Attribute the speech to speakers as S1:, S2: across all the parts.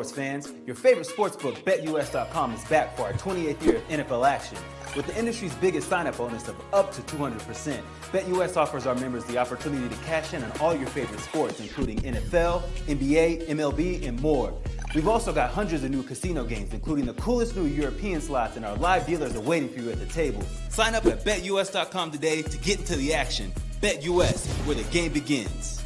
S1: sports fans? Your favorite sportsbook, BetUS.com, is back for our 28th year of NFL action. With the industry's biggest sign-up bonus of up to 200%, BetUS offers our members the opportunity to cash in on all your favorite sports, including NFL, NBA, MLB, and more. We've also got hundreds of new casino games, including the coolest new European slots, and our live dealers are waiting for you at the table. Sign up at BetUS.com today to get into the action. BetUS, where the game begins.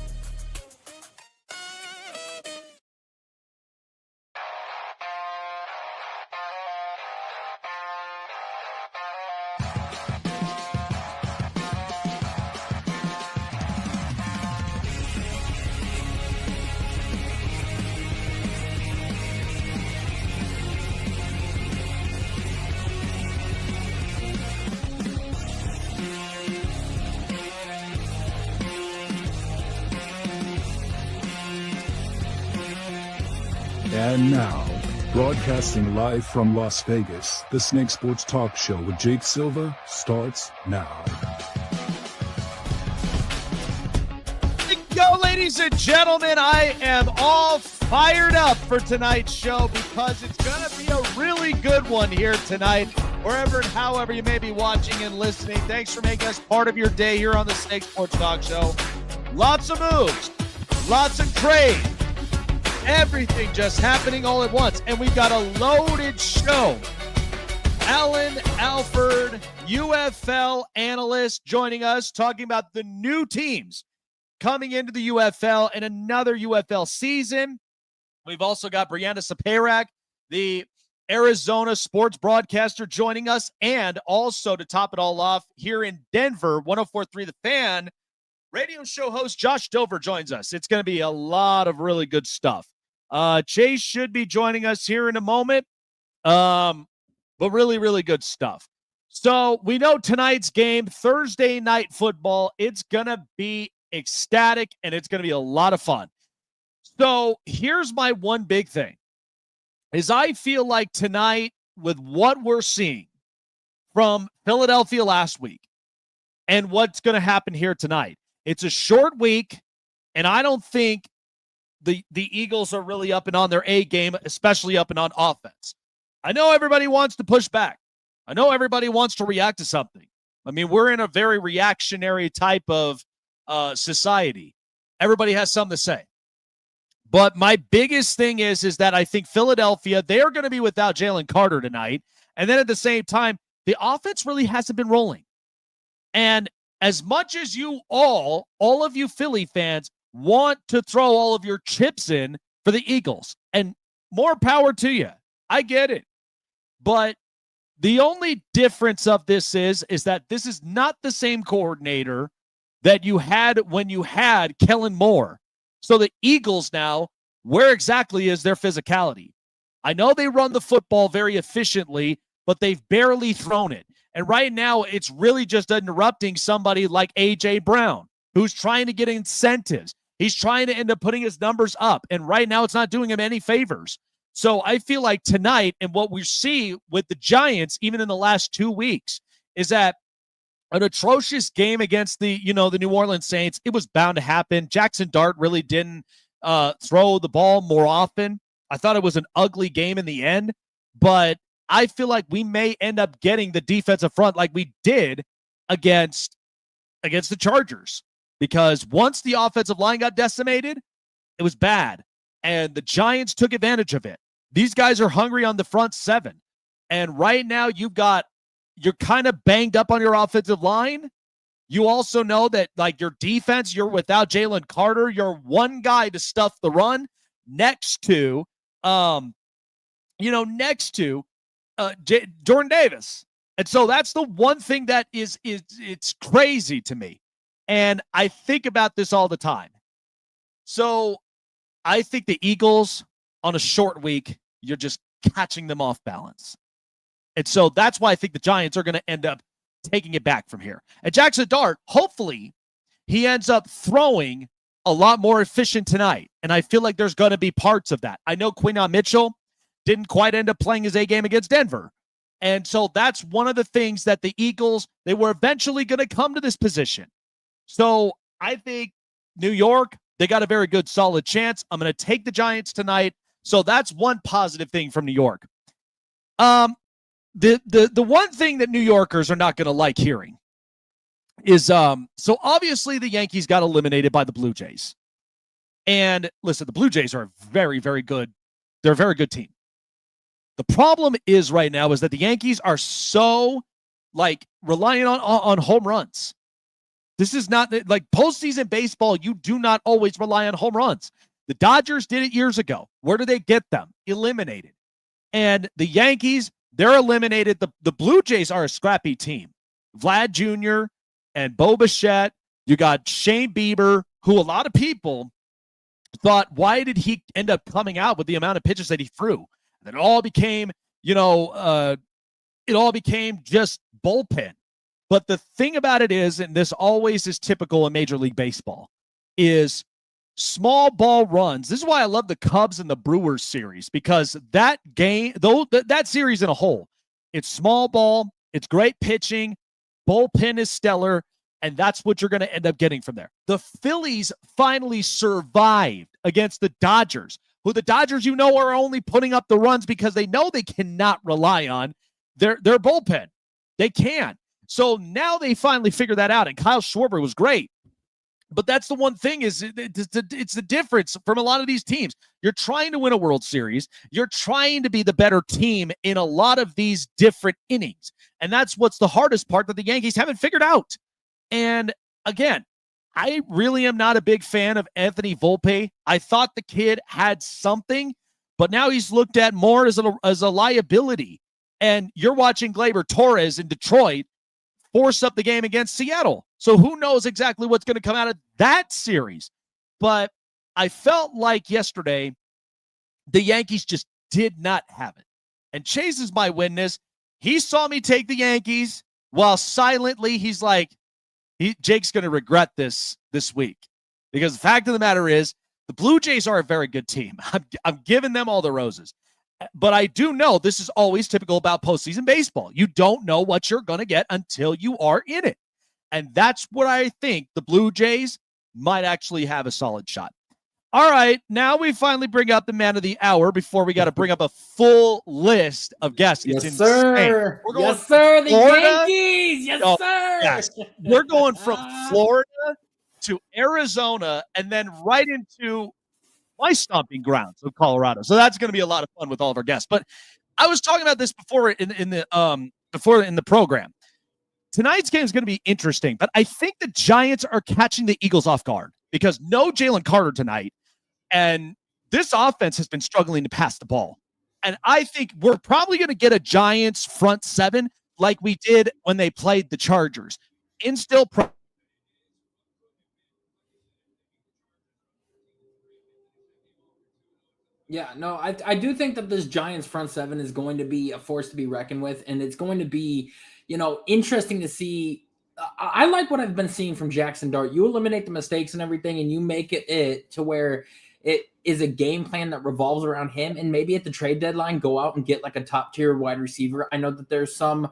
S2: And now, broadcasting live from Las Vegas, the Snake Sports Talk Show with Jake Silva starts now.
S3: Go, ladies and gentlemen. I am all fired up for tonight's show because it's going to be a really good one here tonight, wherever and however you may be watching and listening. Thanks for making us part of your day here on the Snake Sports Talk Show. Lots of moves, lots of trade. Everything just happening all at once. And we've got a loaded show. Alan Alford, UFL Analyst, joining us, talking about the new teams coming into the UFL and another UFL season. We've also got Bryanna Sompayrac, the Arizona sports broadcaster, joining us. And also, to top it all off, here in Denver, 104.3 The Fan, radio show host Josh Dover joins us. It's going to be a lot of really good stuff. Chase should be joining us here in a moment, but really, really good stuff. So we know tonight's game, Thursday night football, it's going to be ecstatic, and it's going to be a lot of fun. So here's my one big thing, is I feel like tonight, with what we're seeing from Philadelphia last week and what's going to happen here tonight, it's a short week, and I don't think the Eagles are really up and on their A game, especially up and on offense. I know everybody wants to push back. I know everybody wants to react to something. I mean, we're in a very reactionary type of society. Everybody has something to say. But my biggest thing is that I think Philadelphia, they're going to be without Jalen Carter tonight. And then at the same time, the offense really hasn't been rolling. And as much as you all of you Philly fans, want to throw all of your chips in for the Eagles, and more power to you. I get it. But the only difference of this is that this is not the same coordinator that you had when you had Kellen Moore. So the Eagles now, where exactly is their physicality? I know they run the football very efficiently, but they've barely thrown it. And right now, it's really just interrupting somebody like A.J. Brown, who's trying to get incentives. He's trying to end up putting his numbers up, and right now it's not doing him any favors. So I feel like tonight, and what we see with the Giants, even in the last 2 weeks, is that an atrocious game against the New Orleans Saints, it was bound to happen. Jackson Dart really didn't throw the ball more often. I thought it was an ugly game in the end, but I feel like we may end up getting the defensive front like we did against the Chargers. Because once the offensive line got decimated, it was bad. And the Giants took advantage of it. These guys are hungry on the front seven. And right now you're kind of banged up on your offensive line. You also know that, like, your defense, you're without Jalen Carter. You're one guy to stuff the run next to Jordan Davis. And so that's the one thing that is it's crazy to me. And I think about this all the time. So I think the Eagles, on a short week, you're just catching them off balance. And so that's why I think the Giants are going to end up taking it back from here. And Jackson Dart, hopefully, he ends up throwing a lot more efficient tonight. And I feel like there's going to be parts of that. I know Quinyon Mitchell didn't quite end up playing his A game against Denver. And so that's one of the things that the Eagles, they were eventually going to come to this position. So I think New York, they got a very good, solid chance. I'm going to take the Giants tonight. So that's one positive thing from New York. The one thing that New Yorkers are not going to like hearing is so obviously the Yankees got eliminated by the Blue Jays. And listen, the Blue Jays are very, very good. They're a very good team. The problem is right now is that the Yankees are so relying on home runs. This is not like postseason baseball. You do not always rely on home runs. The Dodgers did it years ago. Where do they get them? Eliminated. And the Yankees, they're eliminated. The Blue Jays are a scrappy team. Vlad Jr. and Bo Bichette. You got Shane Bieber, who a lot of people thought, why did he end up coming out with the amount of pitches that he threw? And it all became, it all became just bullpen. But the thing about it is, and this always is typical in Major League Baseball, is small ball runs. This is why I love the Cubs and the Brewers series, because that game, that series in a whole, it's small ball, it's great pitching, bullpen is stellar, and that's what you're going to end up getting from there. The Phillies finally survived against the Dodgers, who the Dodgers, are only putting up the runs because they know they cannot rely on their bullpen. They can't. So now they finally figured that out, and Kyle Schwarber was great. But that's the one thing is it's the difference from a lot of these teams. You're trying to win a World Series. You're trying to be the better team in a lot of these different innings. And that's what's the hardest part that the Yankees haven't figured out. And again, I really am not a big fan of Anthony Volpe. I thought the kid had something, but now he's looked at more as a liability. And you're watching Gleyber Torres in Detroit force up the game against Seattle. So who knows exactly what's going to come out of that series. But I felt like yesterday, the Yankees just did not have it. And Chase is my witness. He saw me take the Yankees while silently he's like, Jake's going to regret this week. Because the fact of the matter is, the Blue Jays are a very good team. I'm giving them all the roses. But I do know this is always typical about postseason baseball. You don't know what you're going to get until you are in it. And that's what I think the Blue Jays might actually have a solid shot. All right, now we finally bring up the man of the hour before we got to bring up a full list of guests. It's
S4: insane. Sir.
S3: We're going
S4: yes, sir. The
S3: Florida.
S4: Yankees. Yes, sir.
S3: Yes. We're going from Florida to Arizona and then right into my stomping grounds of Colorado. So that's going to be a lot of fun with all of our guests. But I was talking about this before in the program. Tonight's game is going to be interesting, but I think the Giants are catching the Eagles off guard because no Jalen Carter tonight, and this offense has been struggling to pass the ball. And I think we're probably going to get a Giants front seven like we did when they played the Chargers.
S4: Yeah, no, I do think that this Giants front seven is going to be a force to be reckoned with, and it's going to be, interesting to see. I like what I've been seeing from Jackson Dart. You eliminate the mistakes and everything, and you make it to where it is a game plan that revolves around him, and maybe at the trade deadline, go out and get like a top-tier wide receiver. I know that there's some,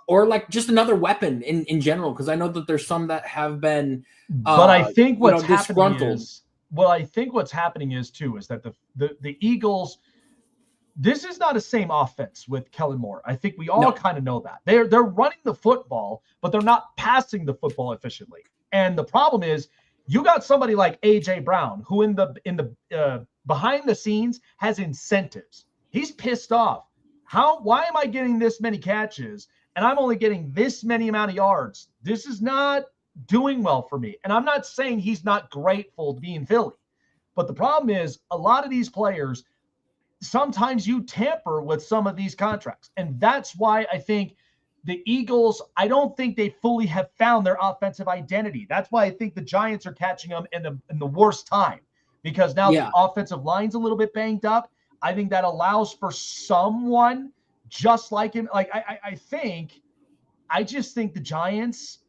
S4: or like just another weapon in general, because I know that there's some that have been
S5: but I think what's
S4: disgruntled.
S5: I think what's happening is that the Eagles, this is not the same offense with Kellen Moore. I think we all kind of know that. They're running the football, but they're not passing the football efficiently. And the problem is you got somebody like A.J. Brown, who in the behind the scenes has incentives. He's pissed off. Why am I getting this many catches and I'm only getting this many amount of yards? This is not doing well for me. And I'm not saying he's not grateful to be in Philly, but the problem is a lot of these players, sometimes you tamper with some of these contracts. And that's why I think the Eagles, I don't think they fully have found their offensive identity. That's why I think the Giants are catching them in the worst time, because now the offensive line's a little bit banged up. I think that allows for someone just like him. Like I just think the Giants,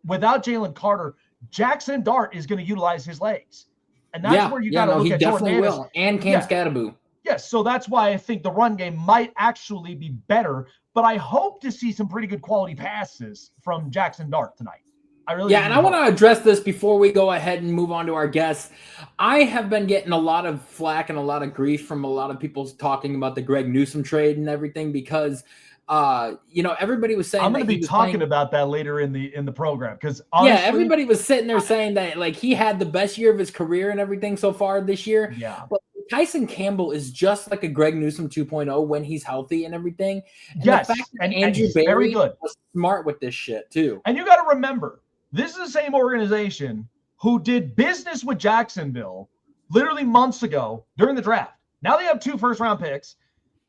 S5: without Jalen Carter, Jackson Dart is going to utilize his legs. And that's where you got to look at Jordan
S4: Davis. Will. And Cam Scatteraboo.
S5: Yes, so that's why I think the run game might actually be better, but I hope to see some pretty good quality passes from Jackson Dart tonight.
S4: And I want to address this before we go ahead and move on to our guests. I have been getting a lot of flack and a lot of grief from a lot of people talking about the Greg Newsome trade and everything because, everybody was saying
S5: I'm going to be talking about that later in the program because
S4: everybody was sitting there saying that like he had the best year of his career and everything so far this year.
S5: Yeah,
S4: but Tyson Campbell is just like a Greg Newsome 2.0 when he's healthy and everything. And
S5: yes,
S4: the fact that
S5: and
S4: Andrew
S5: he's
S4: Bailey
S5: very good.
S4: was smart with this shit too.
S5: And you got to remember, this is the same organization who did business with Jacksonville literally months ago during the draft. Now they have 2 first-round picks.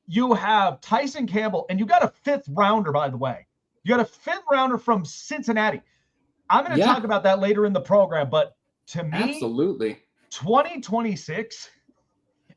S5: You have Tyson Campbell, and you got a 5th rounder, by the way. You got a 5th rounder from Cincinnati. I'm going to talk about that later in the program, but to me,
S4: absolutely,
S5: 2026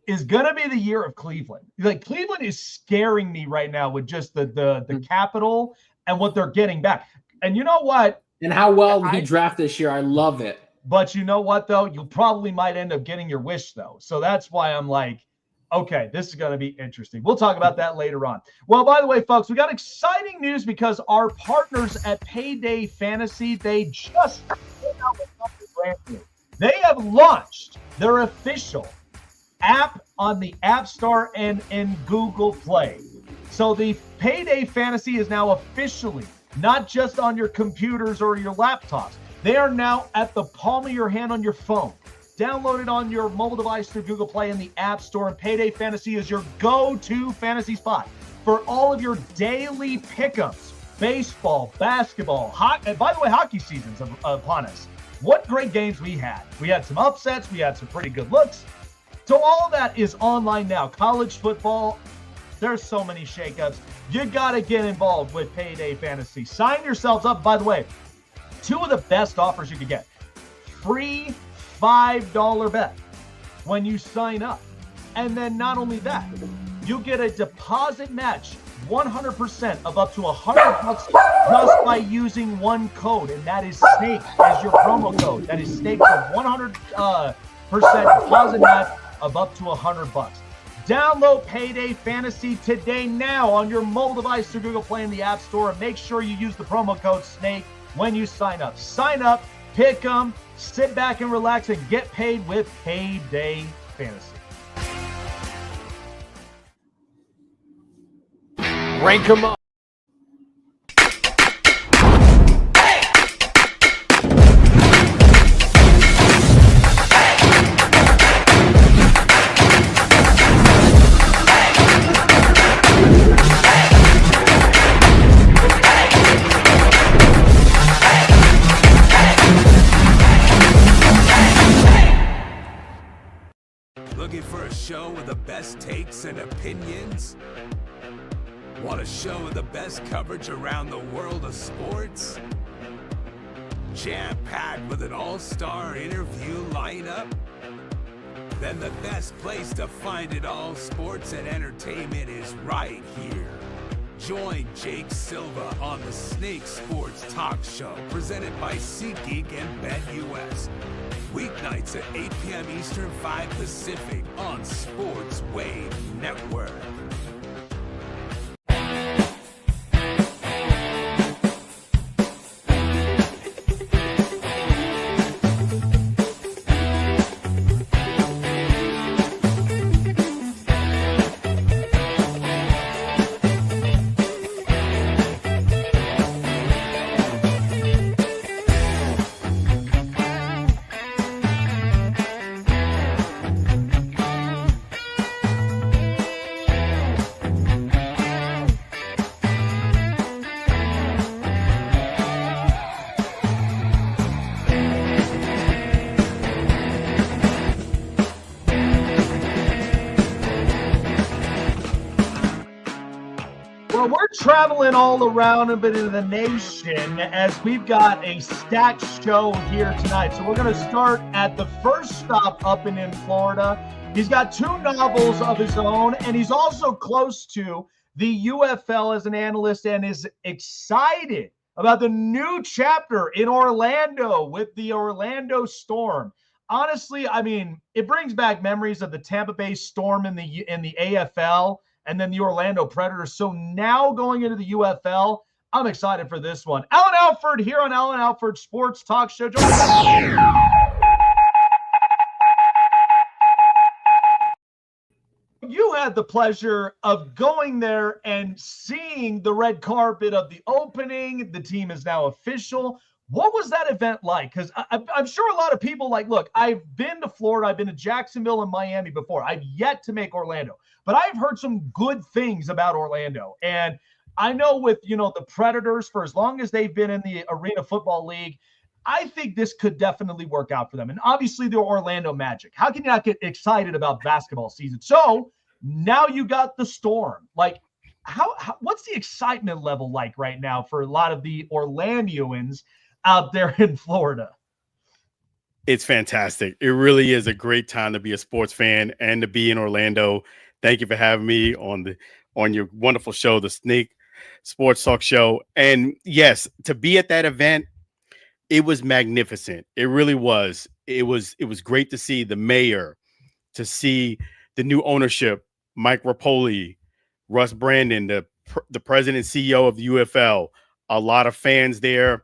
S5: is going to be the year of Cleveland. Like Cleveland is scaring me right now with just the capital and what they're getting back. And you know what?
S4: And how well he drafted this year. I love it.
S5: But you know what, though? You probably might end up getting your wish, though. So that's why I'm like, okay, this is going to be interesting. We'll talk about that later on. Well, by the way, folks, we got exciting news because our partners at Payday Fantasy, they just came out with something brand new. They have launched their official app on the App Store and in Google Play. So the Payday Fantasy is now officially not just on your computers or your laptops. They are now at the palm of your hand on your phone. Download it on your mobile device through Google Play in the App Store. And Payday Fantasy is your go-to fantasy spot for all of your daily pickups. Baseball, basketball, and by the way, hockey season's upon us. What great games we had. We had some upsets. We had some pretty good looks. So all of that is online now. College football, there's so many shakeups. You got to get involved with Payday Fantasy. Sign yourselves up. By the way, 2 of the best offers you could get. Free $5 bet when you sign up. And then not only that, you get a deposit match 100% of up to $100 just by using one code, and that is SNAKE as your promo code. That is SNAKE for 100% deposit match of up to $100. Download Payday Fantasy today now on your mobile device through Google Play in the App Store, and make sure you use the promo code SNAKE when you sign up. Sign up, pick them, sit back and relax, and get paid with Payday Fantasy.
S3: Rank them up.
S6: Looking for a show with the best takes and opinions? Want a show with the best coverage around the world of sports? Jam-packed with an all-star interview lineup? Then the best place to find it all, sports and entertainment, is right here. Join Jake Silva on the Snake Sports Talk Show, presented by SeatGeek and BetUS. Weeknights at 8 p.m. Eastern, 5 Pacific on Sports Wave Network.
S5: Well, we're traveling all around a bit of the nation as we've got a stacked show here tonight. So we're going to start at the first stop up in Florida. He's got 2 novels of his own, and he's also close to the UFL as an analyst and is excited about the new chapter in Orlando with the Orlando Storm. Honestly, I mean, it brings back memories of the Tampa Bay Storm in the AFL and then the Orlando Predators. So now going into the UFL, I'm excited for this one. Alan Alford here on Alan Alford Sports Talk Show. You had the pleasure of going there and seeing the red carpet of the opening. The team is now official. What was that event like? Because I'm sure a lot of people look, I've been to Florida. I've been to Jacksonville and Miami before. I've yet to make Orlando. But I've heard some good things about Orlando. And I know with, the Predators, for as long as they've been in the Arena Football League, I think this could definitely work out for them. And obviously the Orlando Magic. How can you not get excited about basketball season? So now you got the Storm. What's the excitement level like right now for a lot of the Orlandoans out there in Florida?
S7: It's fantastic. It really is a great time to be a sports fan and to be in Orlando. Thank you for having me on your wonderful show, the Snake Sports Talk Show. And yes, to be at that event, it was magnificent. It really was. It was great to see the mayor, to see the new ownership, Mike Rapoli, Russ Brandon, the president and CEO of the UFL, a lot of fans there.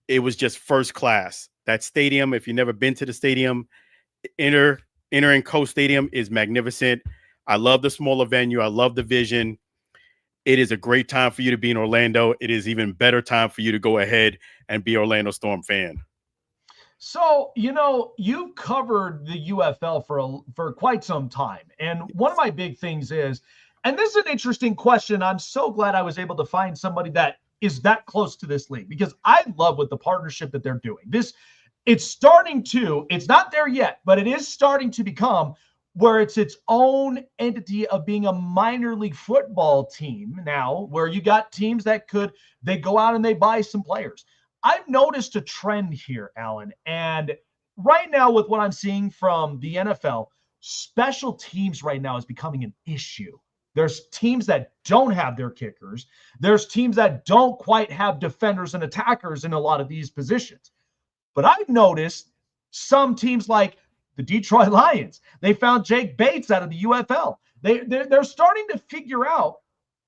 S7: It was just first class. That stadium, if you've never been to the stadium, entering Coast Stadium is magnificent. I love the smaller venue. I love the vision. It is a great time for you to be in Orlando. It is even better time for you to go ahead and be Orlando Storm fan.
S5: So, you've covered the UFL for quite some time. And one of my big things is, and this is an interesting question. I'm so glad I was able to find somebody that is that close to this league, because I love what the partnership that they're doing. It's not there yet, but it is starting to become where it's its own entity of being a minor league football team now, where you got teams that they go out and they buy some players. I've noticed a trend here, Alan, and right now with what I'm seeing from the NFL, special teams right now is becoming an issue. There's teams that don't have their kickers. There's teams that don't quite have defenders and attackers in a lot of these positions. But I've noticed some teams like the Detroit Lions, they found Jake Bates out of the UFL. They're starting to figure out,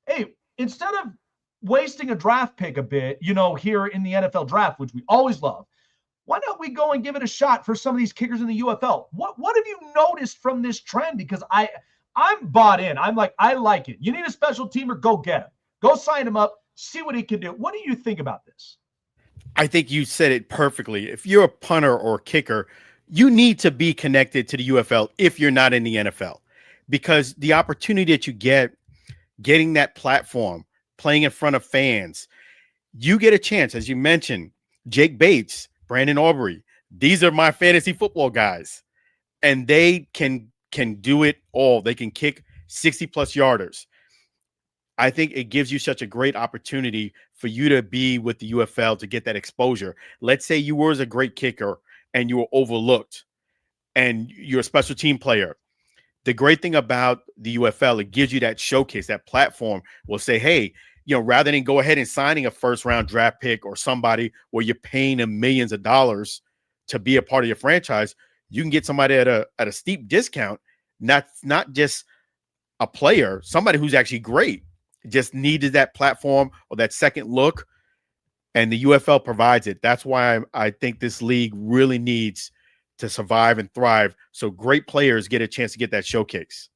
S5: hey, instead of wasting a draft pick a bit, here in the NFL draft, which we always love, why don't we go and give it a shot for some of these kickers in the UFL? What have you noticed from this trend? Because I'm bought in. I'm like, I like it. You need a special teamer, go get him. Go sign him up, see what he can do. What do you think about this?
S7: I think you said it perfectly. If you're a punter or kicker, you need to be connected to the UFL if you're not in the NFL, because the opportunity that you getting that platform, playing in front of fans, you get a chance. As you mentioned, Jake Bates, Brandon Aubrey, these are my fantasy football guys, and they can do it all. They can kick 60-plus yarders. I think it gives you such a great opportunity for you to be with the UFL to get that exposure. Let's say you were a great kicker and you were overlooked and you're a special team player. The great thing about the UFL, it gives you that showcase, that platform will say, hey, rather than go ahead and signing a first-round draft pick or somebody where you're paying them millions of dollars to be a part of your franchise, you can get somebody at a steep discount, not just a player, somebody who's actually great, just needed that platform or that second look, and the UFL provides it. That's why I think this league really needs to survive and thrive, so great players get a chance to get that showcase.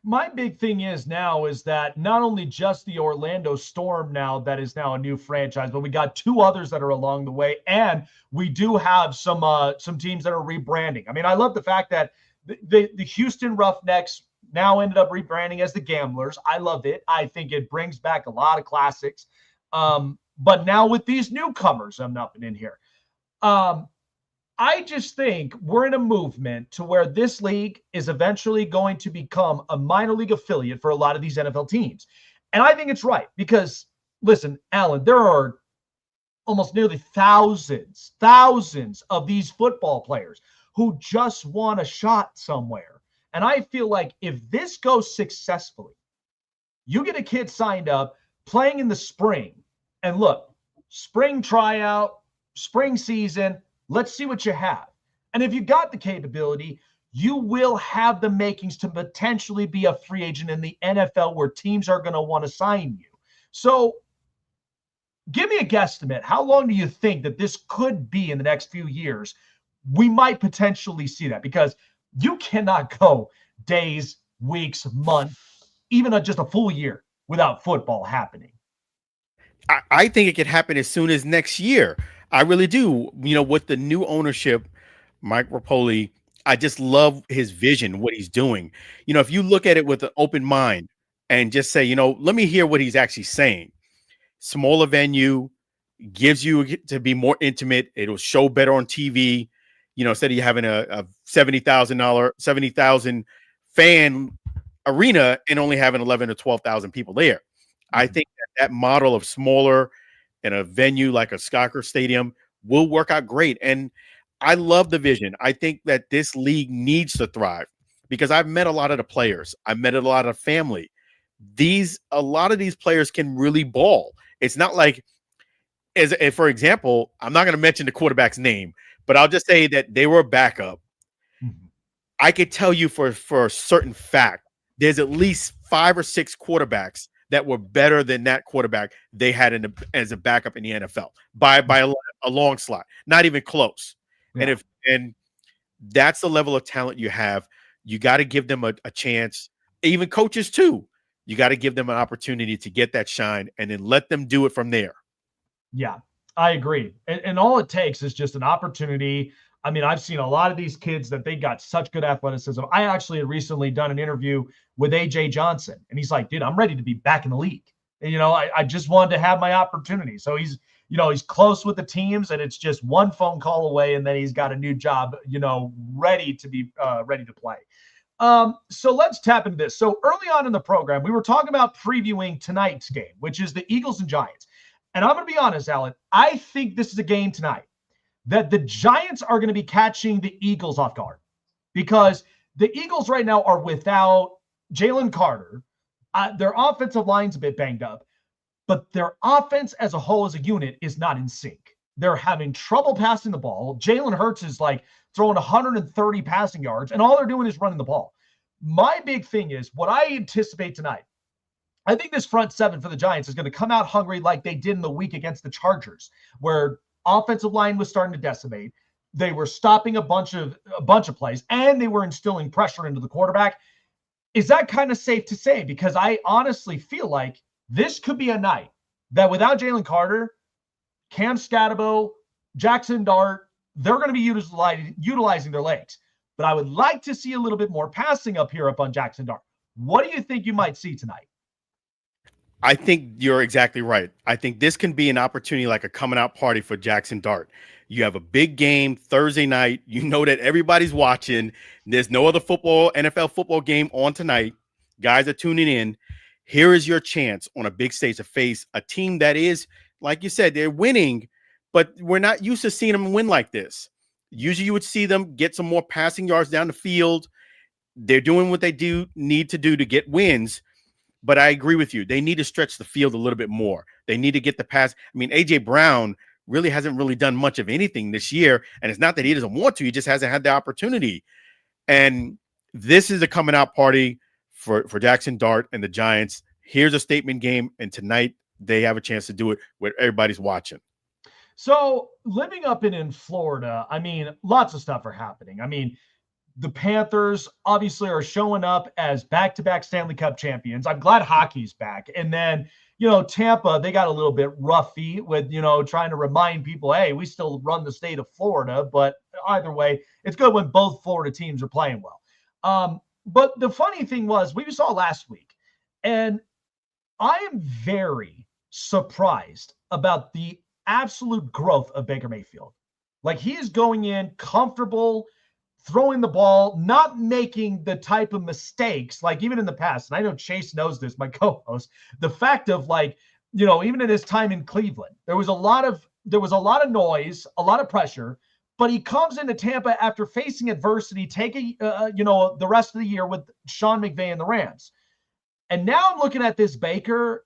S5: My big thing is that not only just the Orlando Storm now that is now a new franchise, but we got two others that are along the way, and we do have some teams that are rebranding. I mean, I love the fact that the Houston Roughnecks now ended up rebranding as the Gamblers. I love it. I think it brings back a lot of classics. But now with these newcomers, I'm not in here. I just think we're in a movement to where this league is eventually going to become a minor league affiliate for a lot of these NFL teams. And I think it's right because, listen, Alan, there are almost nearly thousands of these football players who just want a shot somewhere. And I feel like if this goes successfully, you get a kid signed up playing in the spring, and look, spring tryout, spring season, let's see what you have. And if you got the capability, you will have the makings to potentially be a free agent in the NFL where teams are going to want to sign you. So give me a guesstimate. How long do you think that this could be in the next few years? We might potentially see that, because you cannot go days, weeks, months, even just a full year without football happening.
S7: I think it could happen as soon as next year. I really do. With the new ownership, Mike Rapoli, I just love his vision, what he's doing. If you look at it with an open mind and just say, let me hear what he's actually saying. Smaller venue gives you to be more intimate. It'll show better on TV. Instead of you having a $70,000 fan arena and only having 11 or 12,000 people there. I think that model of smaller and a venue like a soccer stadium will work out great. And I love the vision. I think that this league needs to thrive, because I've met a lot of the players. I've met a lot of family. A lot of these players can really ball. It's not like, for example, I'm not going to mention the quarterback's name, but I'll just say that they were a backup.
S5: Mm-hmm.
S7: I could tell you for a certain fact, there's at least 5 or 6 quarterbacks that were better than that quarterback they had as a backup in the NFL by a long slot, not even close. Yeah. And that's the level of talent you have. You got to give them a chance. Even coaches too. You got to give them an opportunity to get that shine and then let them do it from there.
S5: Yeah, I agree. And all it takes is just an opportunity. I mean, I've seen a lot of these kids that they got such good athleticism. I actually had recently done an interview with AJ Johnson, and he's like, dude, I'm ready to be back in the league. And, I just wanted to have my opportunity. So he's close with the teams, and it's just one phone call away, and then he's got a new job, ready to play. So let's tap into this. So early on in the program, we were talking about previewing tonight's game, which is the Eagles and Giants. And I'm going to be honest, Alan, I think this is a game tonight that the Giants are going to be catching the Eagles off guard, because the Eagles right now are without Jalen Carter. Their offensive line's a bit banged up, but their offense as a whole, as a unit, is not in sync. They're having trouble passing the ball. Jalen Hurts is like throwing 130 passing yards, and all they're doing is running the ball. My big thing is what I anticipate tonight. I think this front seven for the Giants is going to come out hungry like they did in the week against the Chargers, where offensive line was starting to decimate. They were stopping a bunch of plays, and they were instilling pressure into the quarterback. Is that kind of safe to say? Because I honestly feel like this could be a night that without Jalen Carter, Cam Scatterbo, Jackson Dart, they're going to be utilizing their legs. But I would like to see a little bit more passing up on Jackson Dart. What do you think you might see tonight?
S7: I think you're exactly right. I think this can be an opportunity, like a coming out party for Jackson Dart. You have a big game Thursday night. You know that everybody's watching. There's no other NFL football game on tonight. Guys are tuning in. Here is your chance on a big stage to face a team that is, like you said, they're winning, but we're not used to seeing them win like this. Usually you would see them get some more passing yards down the field. They're doing what they need to do to get wins. But I agree with you. They need to stretch the field a little bit more. They need to get the pass. I mean, A.J. Brown really hasn't really done much of anything this year. And it's not that he doesn't want to. He just hasn't had the opportunity. And this is a coming out party for Jackson Dart and the Giants. Here's a statement game. And tonight they have a chance to do it where everybody's watching.
S5: So living up in Florida, I mean, lots of stuff are happening. I mean, the Panthers obviously are showing up as back-to-back Stanley Cup champions. I'm glad hockey's back. And then, Tampa, they got a little bit roughy with, trying to remind people, hey, we still run the state of Florida. But either way, it's good when both Florida teams are playing well. But the funny thing was, we saw last week, and I am very surprised about the absolute growth of Baker Mayfield. Like, he is going in comfortable, throwing the ball, not making the type of mistakes, like even in the past. And I know Chase knows this, my co-host, the fact of even in his time in Cleveland, there was a lot of noise, a lot of pressure, but he comes into Tampa after facing adversity, taking, the rest of the year with Sean McVay and the Rams. And now I'm looking at this Baker,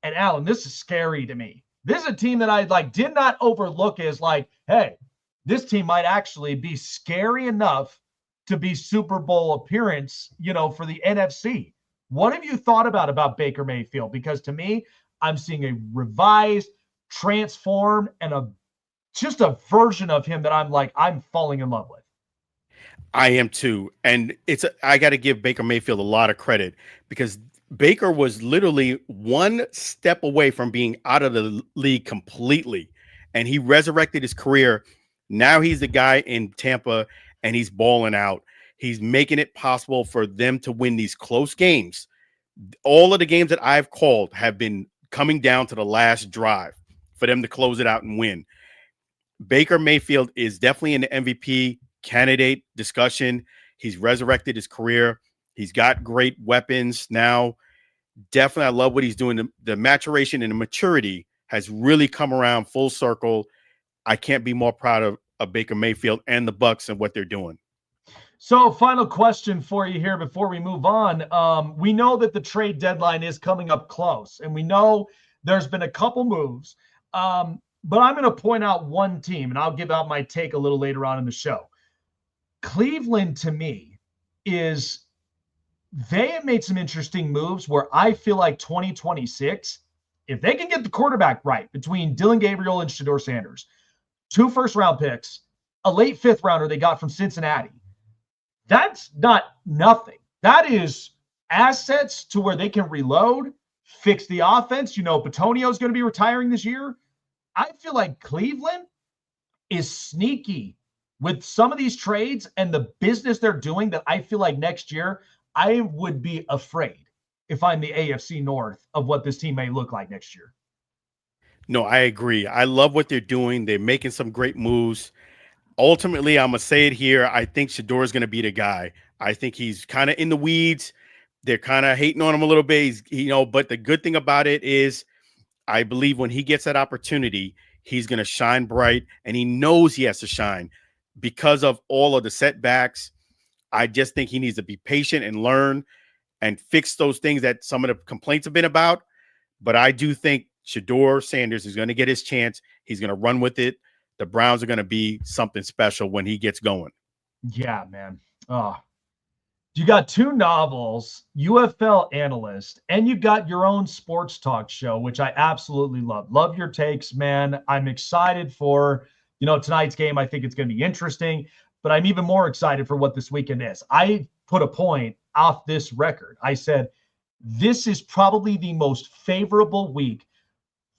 S5: and Alan, this is scary to me. This is a team that I did not overlook as hey, this team might actually be scary enough to be Super Bowl appearance, for the NFC. What have you thought about Baker Mayfield? Because to me, I'm seeing a revised, transformed and just a version of him that I'm falling in love with.
S7: I am too. And I got to give Baker Mayfield a lot of credit because Baker was literally one step away from being out of the league completely. And he resurrected his career. Now he's the guy in Tampa and he's balling out. He's making it possible for them to win these close games. All of the games that I've called have been coming down to the last drive for them to close it out and win. Baker Mayfield is definitely in the MVP candidate discussion. He's resurrected his career. He's got great weapons now. Definitely, I love what he's doing. The maturation and the maturity has really come around full circle. I can't be more proud of Baker Mayfield and the Bucs and what they're doing.
S5: So, final question for you here before we move on. We know that the trade deadline is coming up close, and we know there's been a couple moves. But I'm going to point out one team, and I'll give out my take a little later on in the show. Cleveland, to me, they have made some interesting moves where I feel like 2026, if they can get the quarterback right between Dylan Gabriel and Shedeur Sanders, 2 first-round picks, a late 5th rounder they got from Cincinnati, that's not nothing. That is assets to where they can reload, fix the offense. Petonio is going to be retiring this year. I feel like Cleveland is sneaky with some of these trades and the business they're doing that I feel like next year I would be afraid if I'm the AFC North of what this team may look like next year.
S7: No, I agree. I love what they're doing. They're making some great moves. Ultimately, I'm going to say it here. I think Shedeur is going to be the guy. I think he's kind of in the weeds. They're kind of hating on him a little bit. But the good thing about it is I believe when he gets that opportunity, he's going to shine bright, and he knows he has to shine because of all of the setbacks. I just think he needs to be patient and learn and fix those things that some of the complaints have been about. But I do think Shedeur Sanders is going to get his chance. He's going to run with it. The Browns are going to be something special when he gets going.
S5: Yeah, man. Oh, you got 2 novels, UFL Analyst, and you got your own sports talk show, which I absolutely love. Love your takes, man. I'm excited for, tonight's game. I think it's going to be interesting, but I'm even more excited for what this weekend is. I put a point off this record. I said, this is probably the most favorable week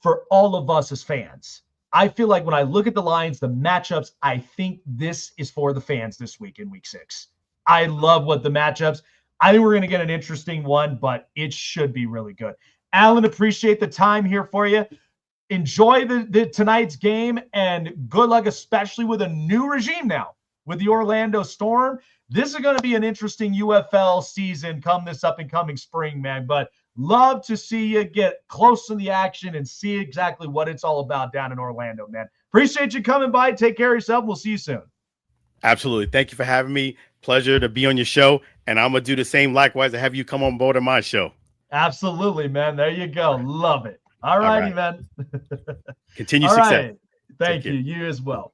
S5: for all of us as fans. I feel like when I look at the lines, the matchups, I think this is for the fans this week in week 6. I love what the matchups. I think we're going to get an interesting one, but it should be really good. Alan, appreciate the time here for you. Enjoy the tonight's game, and good luck, especially with a new regime now with the Orlando Storm. This is going to be an interesting UFL season come this up and coming spring, man. But love to see you get close to the action and see exactly what it's all about down in Orlando, man. Appreciate you coming by. Take care of yourself. We'll see you soon.
S7: Absolutely. Thank you for having me. Pleasure to be on your show. And I'm going to do the same likewise to have you come on board on my show.
S5: Absolutely, man. There you go. Love it. All righty, man.
S7: Continue
S5: all
S7: success.
S5: Right. Thank you. You as well.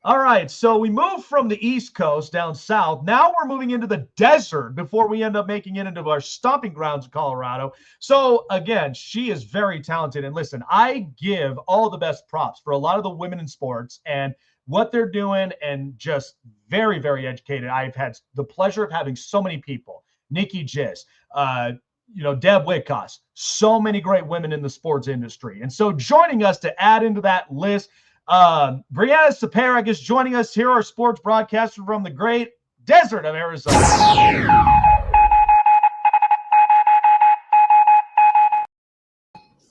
S5: All right, so we move from the East Coast down south. Now we're moving into the desert before we end up making it into our stomping grounds of Colorado. So, again, she is very talented. And listen, I give all the best props for a lot of the women in sports and what they're doing, and just very, very educated. I've had the pleasure of having so many people. Nikki Giss, Deb Whitcoss, so many great women in the sports industry. And so joining us to add into that list, Bryanna Sompayrac is joining us here, our sports broadcaster from the great desert of Arizona.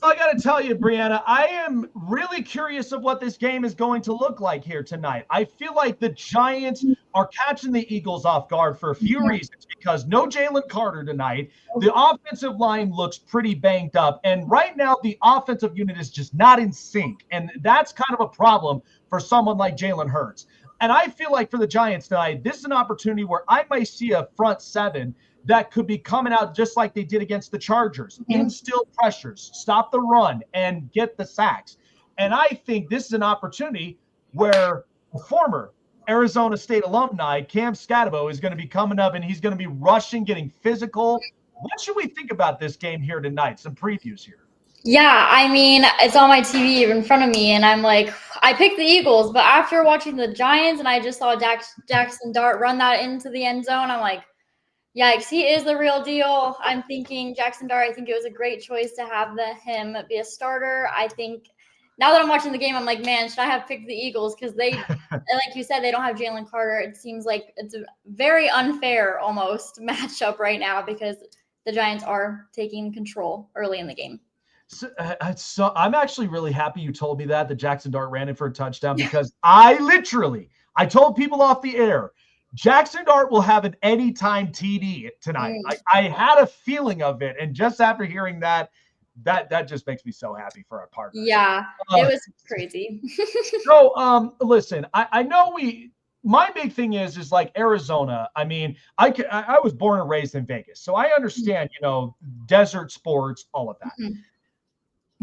S5: I got to tell you, Bryanna, I am really curious of what this game is going to look like here tonight. I feel like the Giants are catching the Eagles off guard for a few reasons, because no Jalen Carter tonight. The offensive line looks pretty banged up, and right now the offensive unit is just not in sync, and that's kind of a problem for someone like Jalen Hurts. And I feel like for the Giants tonight, this is an opportunity where I might see a front seven that could be coming out just like they did against the Chargers. Instill pressures, stop the run, and get the sacks. And I think this is an opportunity where a former Arizona State alumni, Cam Scatabo, is going to be coming up, and he's going to be rushing, getting physical. What should we think about this game here tonight? Some previews here.
S8: Yeah, I mean, it's on my TV in front of me, and I'm like, I picked the Eagles, but after watching the Giants and I just saw Jackson Dart run that into the end zone, I'm like, yikes, he is the real deal. I'm thinking Jackson Dart, I think it was a great choice to have him be a starter. I think now that I'm watching the game, I'm like, man, should I have picked the Eagles? Because like you said, they don't have Jalen Carter. It seems like it's a very unfair almost matchup right now because the Giants are taking control early in the game.
S5: So I'm actually really happy you told me that Jackson Dart ran in for a touchdown because I told people off the air, Jackson Dart will have an anytime TD tonight. I had a feeling of it. And just after hearing that just makes me so happy for our partners.
S8: Yeah, it was crazy.
S5: So, listen, I know my big thing is like Arizona. I mean, I was born and raised in Vegas, so I understand, desert sports, all of that.
S8: Mm-hmm.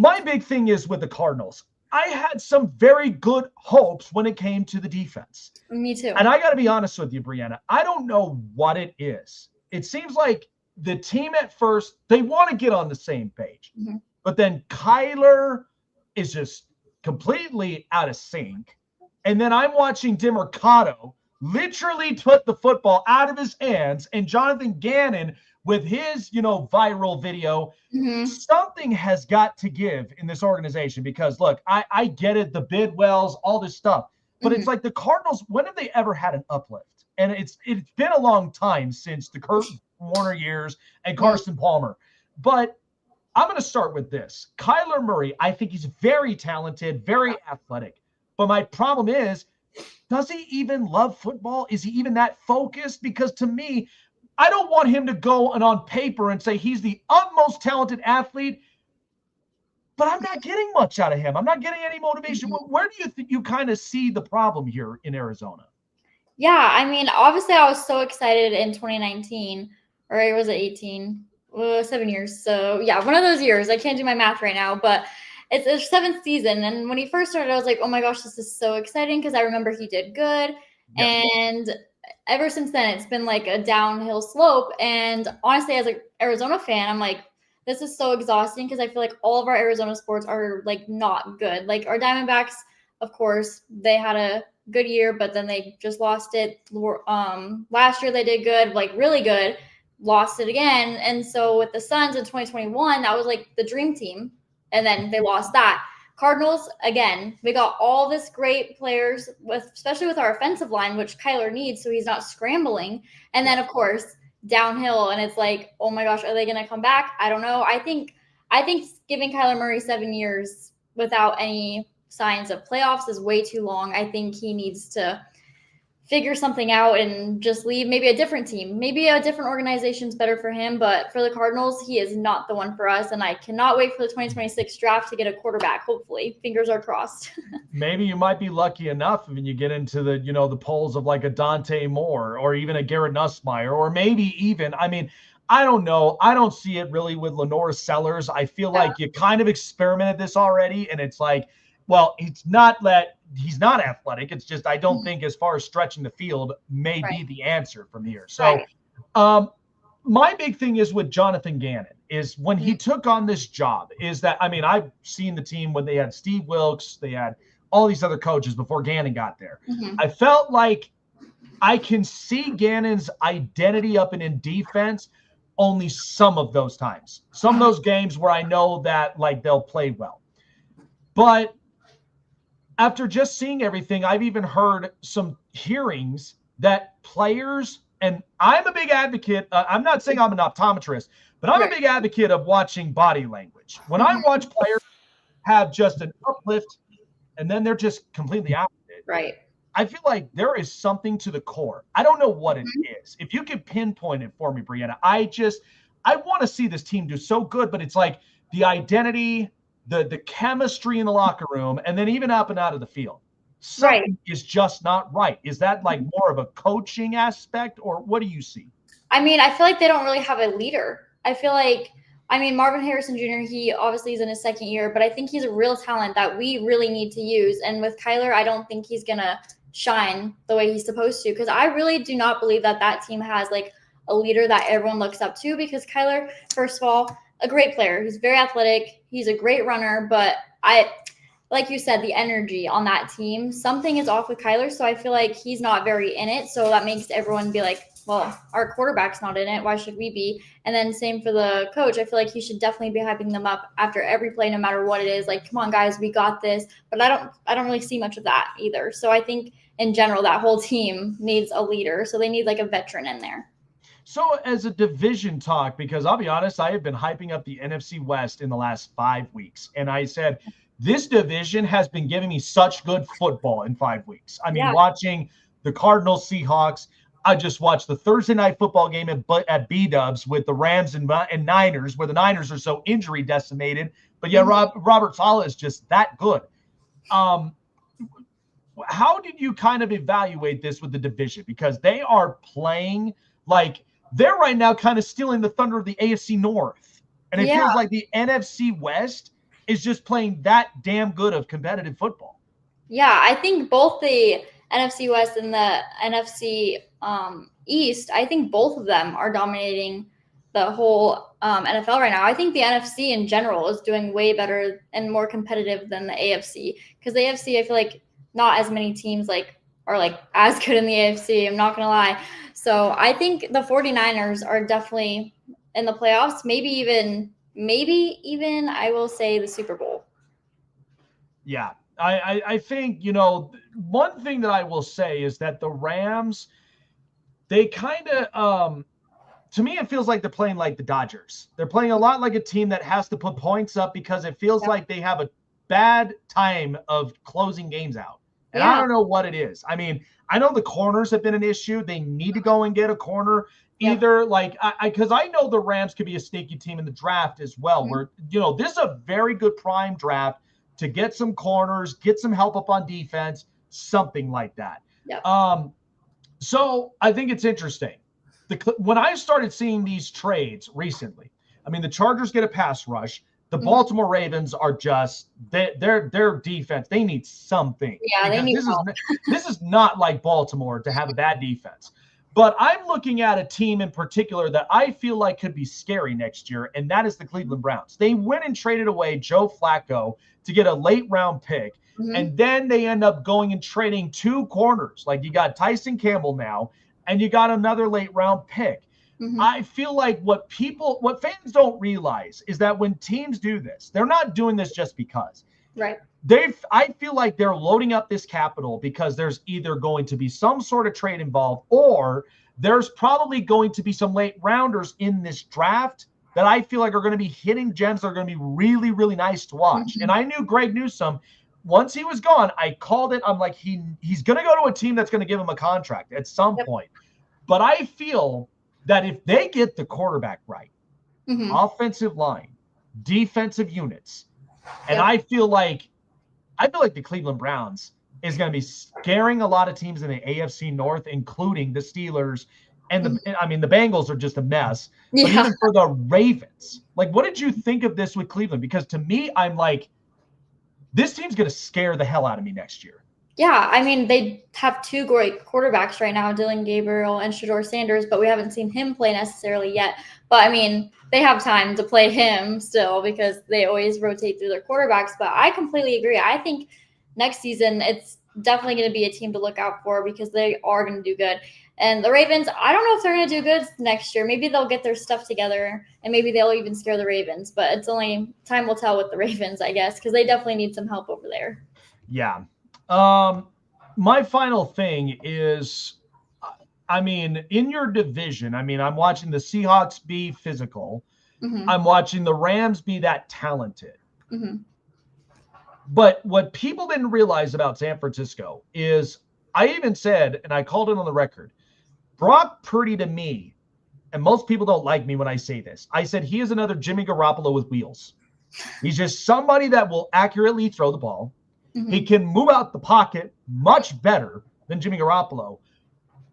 S5: My big thing is with the Cardinals. I had some very good hopes when it came to the defense.
S8: Me too.
S5: And I got to be honest with you, Bryanna. I don't know what it is. It seems like the team at first, they want to get on the same page.
S8: Mm-hmm.
S5: But then Kyler is just completely out of sync. And then I'm watching DeMercado literally put the football out of his hands. And Jonathan Gannon with his, viral video, something has got to give in this organization because, look, I get it, the Bidwells, all this stuff. But it's like the Cardinals, when have they ever had an uplift? And it's been a long time since the Kurt Warner years and Carson Palmer. But I'm going to start with this. Kyler Murray, I think he's very talented, very athletic. But my problem is, does he even love football? Is he even that focused? Because to me, I don't want him to go and on paper and say he's the utmost talented athlete, but I'm not getting much out of him. I'm not getting any motivation. Where do you think you kind of see the problem here in Arizona?
S8: Yeah, I mean, obviously I was so excited in 2019, or was it 18? 7 years. So yeah, one of those years. I can't do my math right now, but it's the 7th season. And when he first started, I was like, oh my gosh, this is so exciting because I remember he did good. Yes. And ever since then, it's been like a downhill slope. And honestly, as an Arizona fan, I'm like, this is so exhausting because I feel like all of our Arizona sports are like not good. Like our Diamondbacks, of course, they had a good year, but then they just lost it. Last year they did good, like really good, lost it again. And so with the Suns in 2021, that was like the dream team. And then they lost that. Cardinals, again, we got all this great players, especially with our offensive line, which Kyler needs, so he's not scrambling. And then, of course, downhill, and it's like, oh my gosh, are they going to come back? I don't know. I think giving Kyler Murray 7 years without any signs of playoffs is way too long. I think he needs to figure something out and just leave. Maybe a different team, maybe a different organization is better for him. But for the Cardinals, he is not the one for us. And I cannot wait for the 2026 draft to get a quarterback. Hopefully, fingers are crossed.
S5: Maybe you might be lucky enough when you get into the, the polls of like a Dante Moore or even a Garrett Nussmeier, or maybe even, I mean, I don't know. I don't see it really with Lenore Sellers. I feel like you kind of experimented this already. And it's like, well, it's not that he's not athletic. It's just I don't think as far as stretching the field may be the answer from here. So my big thing is with Jonathan Gannon is when he took on this job is that, I mean, I've seen the team when they had Steve Wilkes, they had all these other coaches before Gannon got there. I felt like I can see Gannon's identity up and in defense only some of those times. Some of those games where I know that like they'll play well. But after just seeing everything, I've even heard some hearings that players, and I'm a big advocate. I'm not saying I'm an optometrist, but I'm a big advocate of watching body language. When I watch players have just an uplift and then they're just completely out of it, I feel like there is something to the core. I don't know what it is. If you could pinpoint it for me, Bryanna, I want to see this team do so good, but it's like the identity, the chemistry in the locker room, and then even up and out of the field. Something is just not right. Is that like more of a coaching aspect, or what do you see?
S8: I mean, I feel like they don't really have a leader. I feel like, Marvin Harrison Jr., he obviously is in his 2nd year, but I think he's a real talent that we really need to use. And with Kyler, I don't think he's going to shine the way he's supposed to, because I really do not believe that team has like a leader that everyone looks up to, because Kyler, first of all, a great player. He's very athletic. He's a great runner, but like you said, the energy on that team, something is off with Kyler. So I feel like he's not very in it. So that makes everyone be like, well, our quarterback's not in it. Why should we be? And then same for the coach. I feel like he should definitely be hyping them up after every play, no matter what it is. Like, come on, guys, we got this. But I don't really see much of that either. So I think in general, that whole team needs a leader. So they need like a veteran in there.
S5: So as a division talk, because I'll be honest, I have been hyping up the NFC West in the last 5 weeks. And I said, this division has been giving me such good football in 5 weeks. I mean, watching the Cardinals, Seahawks. I just watched the Thursday night football game at B-Dubs with the Rams and Niners, where the Niners are so injury decimated. But yeah, Robert Saleh is just that good. How did you kind of evaluate this with the division? Because they are playing like they're right now kind of stealing the thunder of the AFC North. And it feels like the NFC West is just playing that damn good of competitive football.
S8: Yeah, I think both the NFC West and the NFC East, I think both of them are dominating the whole NFL right now. I think the NFC in general is doing way better and more competitive than the AFC, because the AFC, I feel like not as many teams are as good in the AFC. I'm not going to lie. So I think the 49ers are definitely in the playoffs, maybe even I will say the Super Bowl.
S5: Yeah, I think, one thing that I will say is that the Rams, they kind of, to me, it feels like they're playing like the Dodgers. They're playing a lot like a team that has to put points up because it feels like they have a bad time of closing games out. And I don't know what it is. I mean, I know the corners have been an issue. They need to go and get a corner. Either because I know the Rams could be a sneaky team in the draft as well, where, this is a very good prime draft to get some corners, get some help up on defense, something like that. Yeah. So I think it's interesting. When I started seeing these trades recently, I mean, the Chargers get a pass rush. The Baltimore Ravens are just their defense. They need something.
S8: Yeah, they need help.
S5: This is not like Baltimore to have a bad defense. But I'm looking at a team in particular that I feel like could be scary next year, and that is the Cleveland Browns. They went and traded away Joe Flacco to get a late-round pick, and then they end up going and trading 2 corners. Like, you got Tyson Campbell now, and you got another late-round pick. I feel like what fans don't realize is that when teams do this, they're not doing this just because.
S8: Right.
S5: I feel like they're loading up this capital because there's either going to be some sort of trade involved, or there's probably going to be some late rounders in this draft that I feel like are going to be hitting gems that are going to be really, really nice to watch. And I knew Greg Newsome, once he was gone, I called it. I'm like, he's going to go to a team that's going to give him a contract at some point. But I feel that if they get the quarterback right, offensive line, defensive units, and I feel like the Cleveland Browns is going to be scaring a lot of teams in the AFC North, including the Steelers. And the Bengals are just a mess. But even for the Ravens, like, what did you think of this with Cleveland? Because to me, I'm like, this team's going to scare the hell out of me next year.
S8: Yeah, I mean, they have 2 great quarterbacks right now, Dylan Gabriel and Shedeur Sanders, but we haven't seen him play necessarily yet. But, I mean, they have time to play him still because they always rotate through their quarterbacks. But I completely agree. I think next season it's definitely going to be a team to look out for because they are going to do good. And the Ravens, I don't know if they're going to do good next year. Maybe they'll get their stuff together, and maybe they'll even scare the Ravens. But it's only time will tell with the Ravens, I guess, because they definitely need some help over there.
S5: Yeah. My final thing is, I mean, in your division, I mean, I'm watching the Seahawks be physical. I'm watching the Rams be that talented. But what people didn't realize about San Francisco is, I even said, and I called it on the record, Brock Purdy to me, and most people don't like me when I say this, I said he is another Jimmy Garoppolo with wheels. He's just somebody that will accurately throw the ball. He can move out the pocket much better than Jimmy Garoppolo.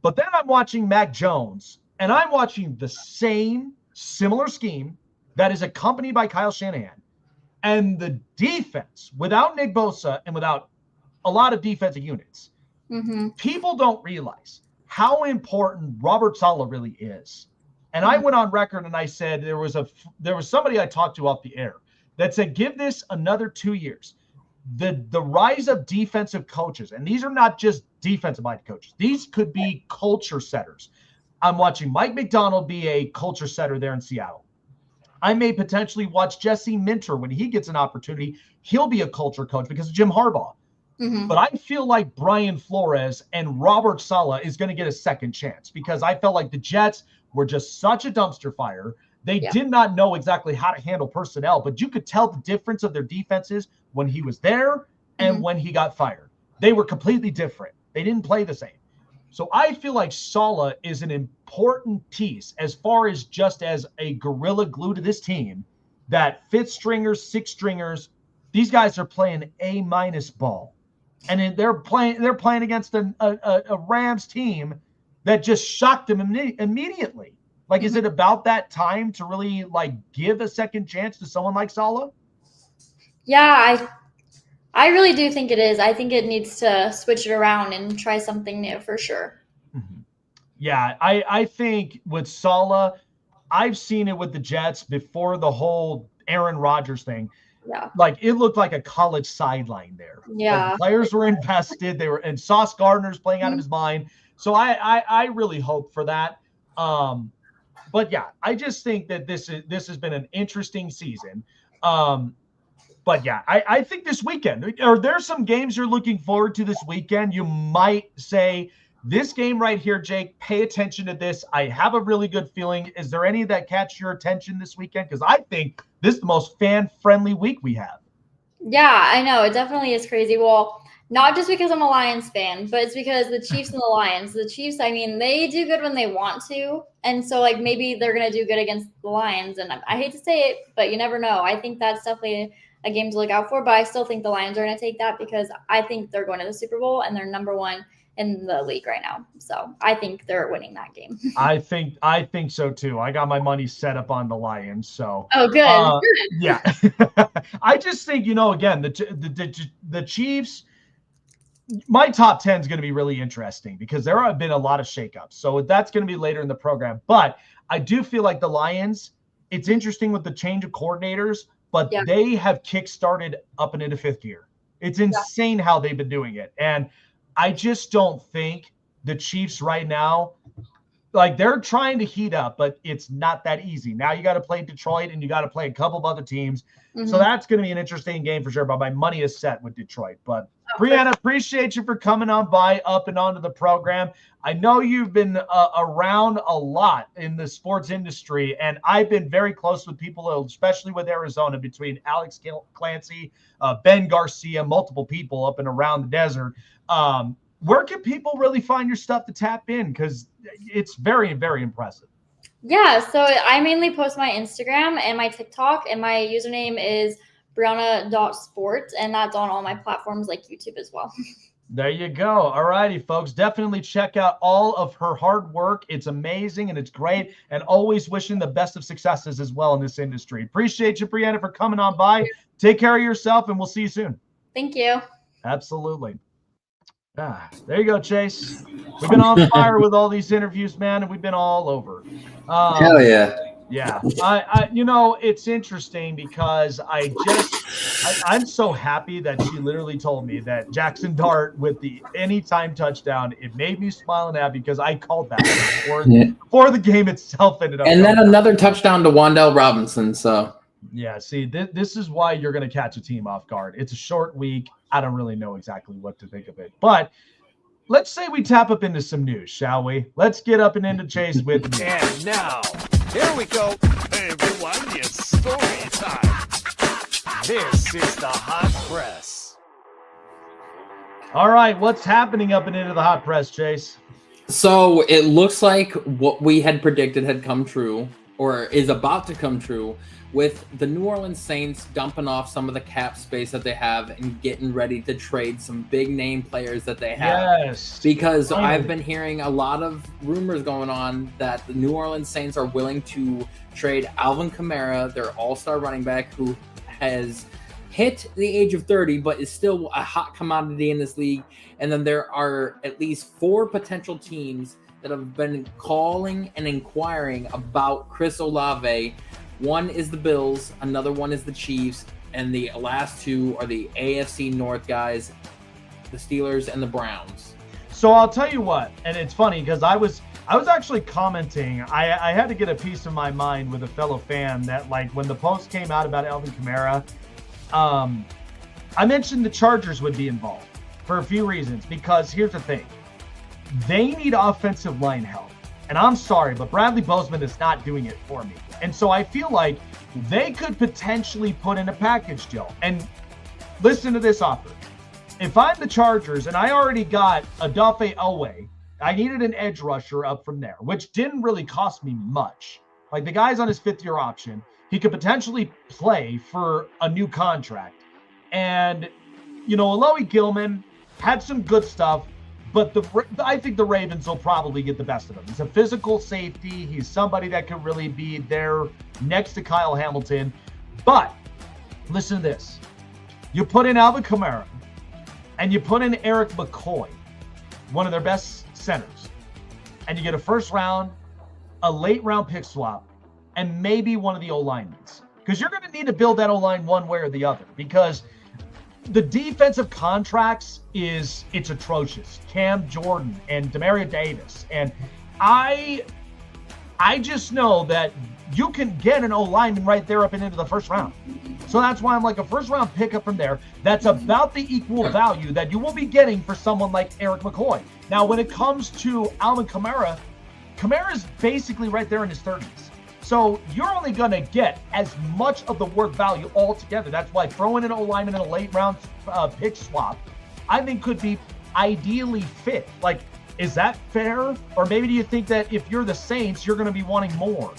S5: But then I'm watching Mac Jones, and I'm watching the same similar scheme that is accompanied by Kyle Shanahan. And the defense, without Nick Bosa and without a lot of defensive units, people don't realize how important Robert Saleh really is. And I went on record and I said there was somebody I talked to off the air that said, give this another 2 years. The rise of defensive coaches, and these are not just defensive-minded coaches. These could be culture setters. I'm watching Mike McDonald be a culture setter there in Seattle. I may potentially watch Jesse Minter when he gets an opportunity. He'll be a culture coach because of Jim Harbaugh.
S8: Mm-hmm.
S5: But I feel like Brian Flores and Robert Saleh is going to get a second chance because I felt like the Jets were just such a dumpster fire. They did not know exactly how to handle personnel, but you could tell the difference of their defenses when he was there and when he got fired. They were completely different. They didn't play the same. So I feel like Saleh is an important piece as far as just as a gorilla glue to this team, that fifth stringers, sixth stringers, these guys are playing A- ball. And they're playing against a Rams team that just shocked them immediately. Like, is it about that time to really like give a second chance to someone like Saleh?
S8: Yeah, I really do think it is. I think it needs to switch it around and try something new for sure.
S5: Mm-hmm. Yeah, I think with Saleh, I've seen it with the Jets before the whole Aaron Rodgers thing.
S8: Yeah.
S5: Like, it looked like a college sideline there.
S8: Yeah.
S5: Like, players were invested. And Sauce Gardner's playing out of his mind. So I really hope for that. But yeah, I just think that this has been an interesting season. But yeah, I think this weekend, are there some games you're looking forward to this weekend? You might say, this game right here, Jake, pay attention to this. I have a really good feeling. Is there any that catch your attention this weekend? Because I think this is the most fan-friendly week we have.
S8: Yeah, I know. It definitely is crazy. Well, not just because I'm a Lions fan, but it's because the Chiefs and the Lions. The Chiefs, I mean, they do good when they want to. And so, like, maybe they're going to do good against the Lions. And I hate to say it, but you never know. I think that's definitely a game to look out for. But I still think the Lions are going to take that because I think they're going to the Super Bowl and they're number one in the league right now. So I think they're winning that game.
S5: I think so too. I got my money set up on the Lions. So
S8: good.
S5: Yeah. I just think, again, the Chiefs, my top 10 is going to be really interesting because there have been a lot of shakeups. So that's going to be later in the program. But I do feel like the Lions, it's interesting with the change of coordinators, but they have kickstarted up and into fifth gear. It's insane how they've been doing it. And I just don't think the Chiefs right now, like, they're trying to heat up, but it's not that easy. Now you got to play Detroit and you got to play a couple of other teams. So that's going to be an interesting game for sure. But my money is set with Detroit. But Bryanna, appreciate you for coming on by up and onto the program. I know you've been around a lot in the sports industry, and I've been very close with people, especially with Arizona, between Alex Clancy, Ben Garcia, multiple people up and around the desert. Where can people really find your stuff to tap in? Because it's very, very impressive.
S8: Yeah, so I mainly post my Instagram and my TikTok, and my username is Bryanna.sports, and that's on all my platforms like YouTube as well.
S5: There you go. All righty, folks. Definitely check out all of her hard work. It's amazing and it's great, and always wishing the best of successes as well in this industry. Appreciate you, Bryanna, for coming on by. Take care of yourself, and we'll see you soon.
S8: Thank you.
S5: Absolutely. There you go, Chase. We've been on fire with all these interviews, man, and we've been all over.
S9: Hell yeah.
S5: Yeah. It's interesting because I'm so happy that she literally told me that Jackson Dart with the anytime touchdown, it made me smile and happy because I called that before the game itself ended up.
S4: And then another touchdown to Wan'Dale Robinson. So
S5: yeah, see, this is why you're going to catch a team off guard. It's a short week. I don't really know exactly what to think of it. But let's say we tap up into some news, shall we? Let's get up and into Chase with me.
S6: And now, here we go. Hey, everyone, it's story time. This is the Hot Press.
S5: All right, what's happening up and into the Hot Press, Chase?
S4: So it looks like what we had predicted had come true, or is about to come true, with the New Orleans Saints dumping off some of the cap space that they have and getting ready to trade some big name players that they have.
S5: Yes.
S4: Because I've been hearing a lot of rumors going on that the New Orleans Saints are willing to trade Alvin Kamara, their all-star running back, who has hit the age of 30, but is still a hot commodity in this league. And then there are at least 4 potential teams that have been calling and inquiring about Chris Olave. One is the Bills, another one is the Chiefs, and the last 2 are the AFC North guys, the Steelers and the Browns.
S5: So I'll tell you what, and it's funny because I was actually commenting. I had to get a piece of my mind with a fellow fan that, like, when the post came out about Alvin Kamara, I mentioned the Chargers would be involved for a few reasons. Because here's the thing, they need offensive line help, and I'm sorry, but Bradley Bozeman is not doing it for me. And so I feel like they could potentially put in a package deal. And listen to this offer. If I'm the Chargers and I already got Odafe Oweh, I needed an edge rusher up from there, which didn't really cost me much. Like, the guy's on his 5th-year option. He could potentially play for a new contract. And, you know, Alohi Gilman had some good stuff, but I think the Ravens will probably get the best of him. He's a physical safety. He's somebody that could really be there next to Kyle Hamilton. But listen to this. You put in Alvin Kamara, and you put in Eric McCoy, one of their best centers, and you get a first round, a late round pick swap, and maybe one of the O-linemen. Because you're going to need to build that O-line one way or the other, because the defensive contracts it's atrocious. Cam Jordan and Demario Davis. And I just know that you can get an O-lineman right there up and into the first round. So that's why I'm like, a first round pickup from there, that's about the equal value that you will be getting for someone like Eric McCoy. Now, when it comes to Alvin Kamara, Kamara's basically right there in his 30s. So you're only going to get as much of the work value altogether. That's why throwing an O-lineman in a late round pick swap, I think, could be ideally fit. Like, is that fair? Or maybe do you think that if you're the Saints, you're going to be wanting more?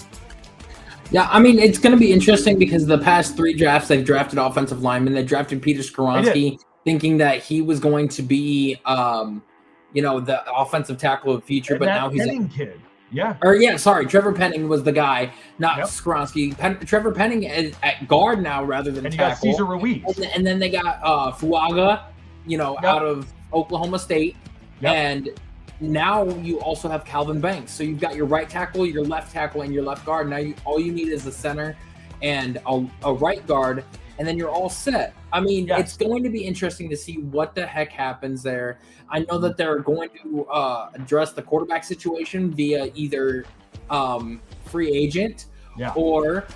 S4: Yeah, I mean, it's going to be interesting because the past 3 drafts, they've drafted offensive linemen. They drafted Peter Skoronski, thinking that he was going to be, the offensive tackle of the future.
S5: And
S4: but
S5: that
S4: now he's
S5: Penning kid. Yeah.
S4: Trevor Penning was the guy, not Skoronski. Trevor Penning is at guard now rather than tackle.
S5: And you got Cesar Ruiz.
S4: And then they got Fuaga, out of Oklahoma State.
S5: Yep.
S4: And now you also have Calvin Banks. So you've got your right tackle, your left tackle, and your left guard. Now all you need is a center and a right guard, and then you're all set. I mean, It's going to be interesting to see what the heck happens there. I know that they're going to address the quarterback situation via either free agent or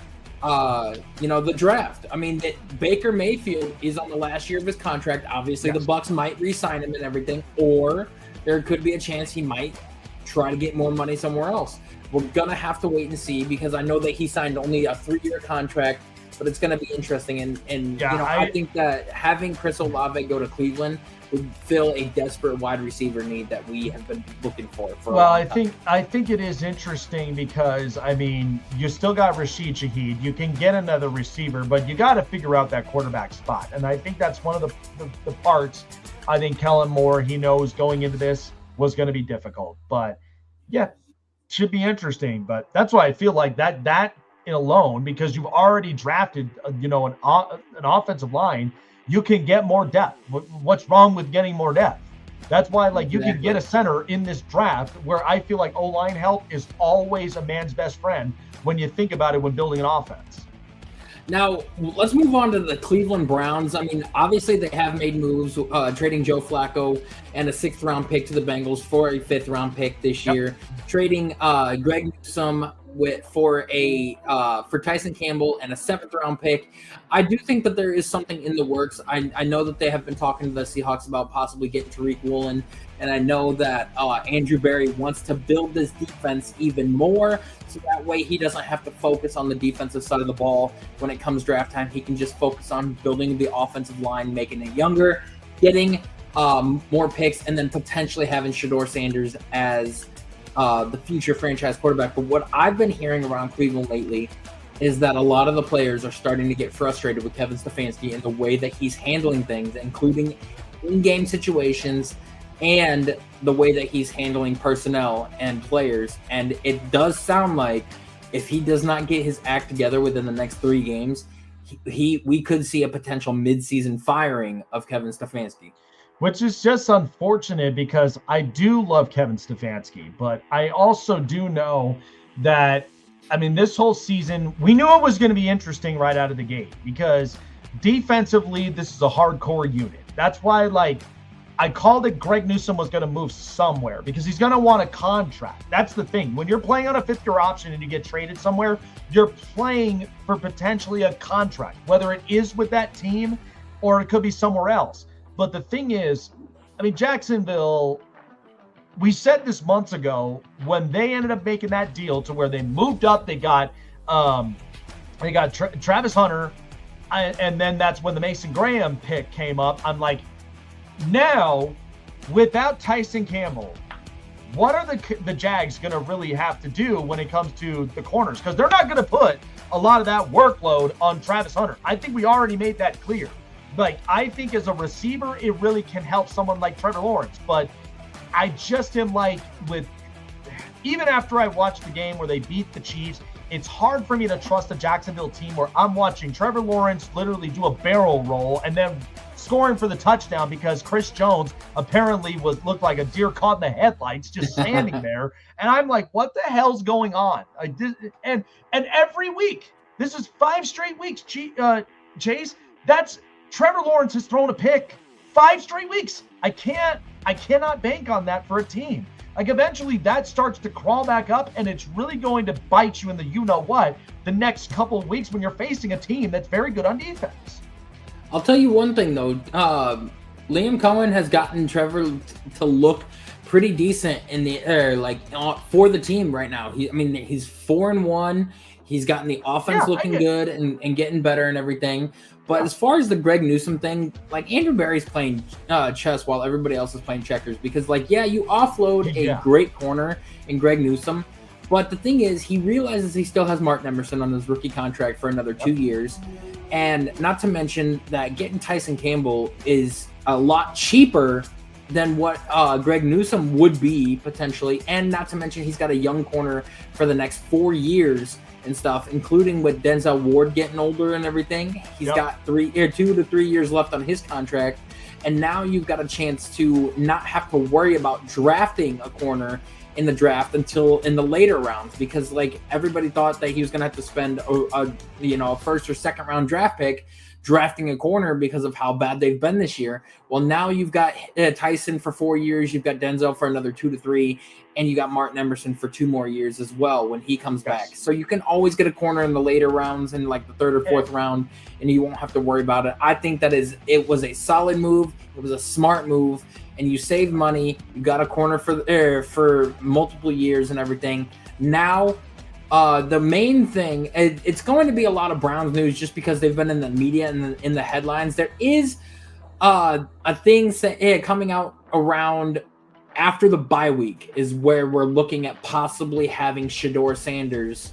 S4: the draft. I mean, Baker Mayfield is on the last year of his contract. Obviously, the Bucs might re-sign him and everything, or there could be a chance he might try to get more money somewhere else. We're going to have to wait and see, because I know that he signed only a 3-year contract, but it's going to be interesting. I think that having Chris Olave go to Cleveland would fill a desperate wide receiver need that we have been looking for a long time.
S5: I think it is interesting because, I mean, you still got Rashid Shaheed. You can get another receiver, but you got to figure out that quarterback spot. And I think that's one of the parts I think Kellen Moore, he knows going into this was going to be difficult. But, should be interesting. But that's why I feel like that alone, because you've already drafted, an offensive line, you can get more depth. What's wrong with getting more depth? That's why, you can get a center in this draft, where I feel like O-line help is always a man's best friend when you think about it when building an offense.
S4: Now, let's move on to the Cleveland Browns. I mean, obviously they have made moves, trading Joe Flacco and a 6th-round pick to the Bengals for a 5th-round pick this year, trading Greg Newsome for Tyson Campbell and a 7th-round pick. I do think that there is something in the works. I know that they have been talking to the Seahawks about possibly getting Tariq Woolen, and I know that Andrew Berry wants to build this defense even more, so that way he doesn't have to focus on the defensive side of the ball when it comes draft time. He can just focus on building the offensive line, making it younger, getting more picks, and then potentially having Shedeur Sanders as the future franchise quarterback. But what I've been hearing around Cleveland lately is that a lot of the players are starting to get frustrated with Kevin Stefanski and the way that he's handling things, including in-game situations and the way that he's handling personnel and players. And it does sound like if he does not get his act together within the next 3 games, we could see a potential midseason firing of Kevin Stefanski.
S5: Which is just unfortunate because I do love Kevin Stefanski, but I also do know that, I mean, this whole season, we knew it was going to be interesting right out of the gate because defensively, this is a hardcore unit. That's why, I called it Greg Newsome was going to move somewhere because he's going to want a contract. That's the thing. When you're playing on a fifth-year option and you get traded somewhere, you're playing for potentially a contract, whether it is with that team or it could be somewhere else. But the thing is, I mean, Jacksonville, we said this months ago when they ended up making that deal to where they moved up, they got Travis Hunter, and then that's when the Mason Graham pick came up. I'm like, now, without Tyson Campbell, what are the Jags going to really have to do when it comes to the corners? Because they're not going to put a lot of that workload on Travis Hunter. I think we already made that clear. I think as a receiver, it really can help someone like Trevor Lawrence. But I just am even after I watched the game where they beat the Chiefs, it's hard for me to trust the Jacksonville team where I'm watching Trevor Lawrence literally do a barrel roll and then scoring for the touchdown because Chris Jones apparently looked like a deer caught in the headlights just standing there. And I'm like, what the hell's going on? And every week, this is 5 straight weeks, Chase, that's Trevor Lawrence has thrown a pick 5 straight weeks. I cannot bank on that for a team. Eventually that starts to crawl back up and it's really going to bite you in the you-know-what the next couple of weeks when you're facing a team that's very good on defense.
S4: I'll tell you one thing, though. Liam Cohen has gotten Trevor to look pretty decent in the air, for the team right now. He's 4-1. He's gotten the offense looking good and getting better and everything. But as far as the Greg Newsome thing, Andrew Berry's playing chess while everybody else is playing checkers because, you offload a great corner in Greg Newsome. But the thing is, he realizes he still has Martin Emerson on his rookie contract for another 2 years. And not to mention that getting Tyson Campbell is a lot cheaper than what Greg Newsome would be potentially. And not to mention he's got a young corner for the next 4 years and stuff, including with Denzel Ward getting older and everything. He's got 2 to 3 years left on his contract. And now you've got a chance to not have to worry about drafting a corner in the draft until in the later rounds, because everybody thought that he was going to have to spend a first or second round draft pick drafting a corner because of how bad they've been this year. Well, now you've got Tyson for 4 years, you've got Denzel for another 2 to 3, and you got Martin Emerson for 2 more years as well when he comes back. So you can always get a corner in the later rounds in the third or fourth round, and you won't have to worry about it. I think it was a solid move. It was a smart move, and you save money. You got a corner for multiple years and everything. Now, the main thing, it's going to be a lot of Browns news just because they've been in the media and in the headlines. There is a thing coming out around after the bye week is where we're looking at possibly having Shedeur Sanders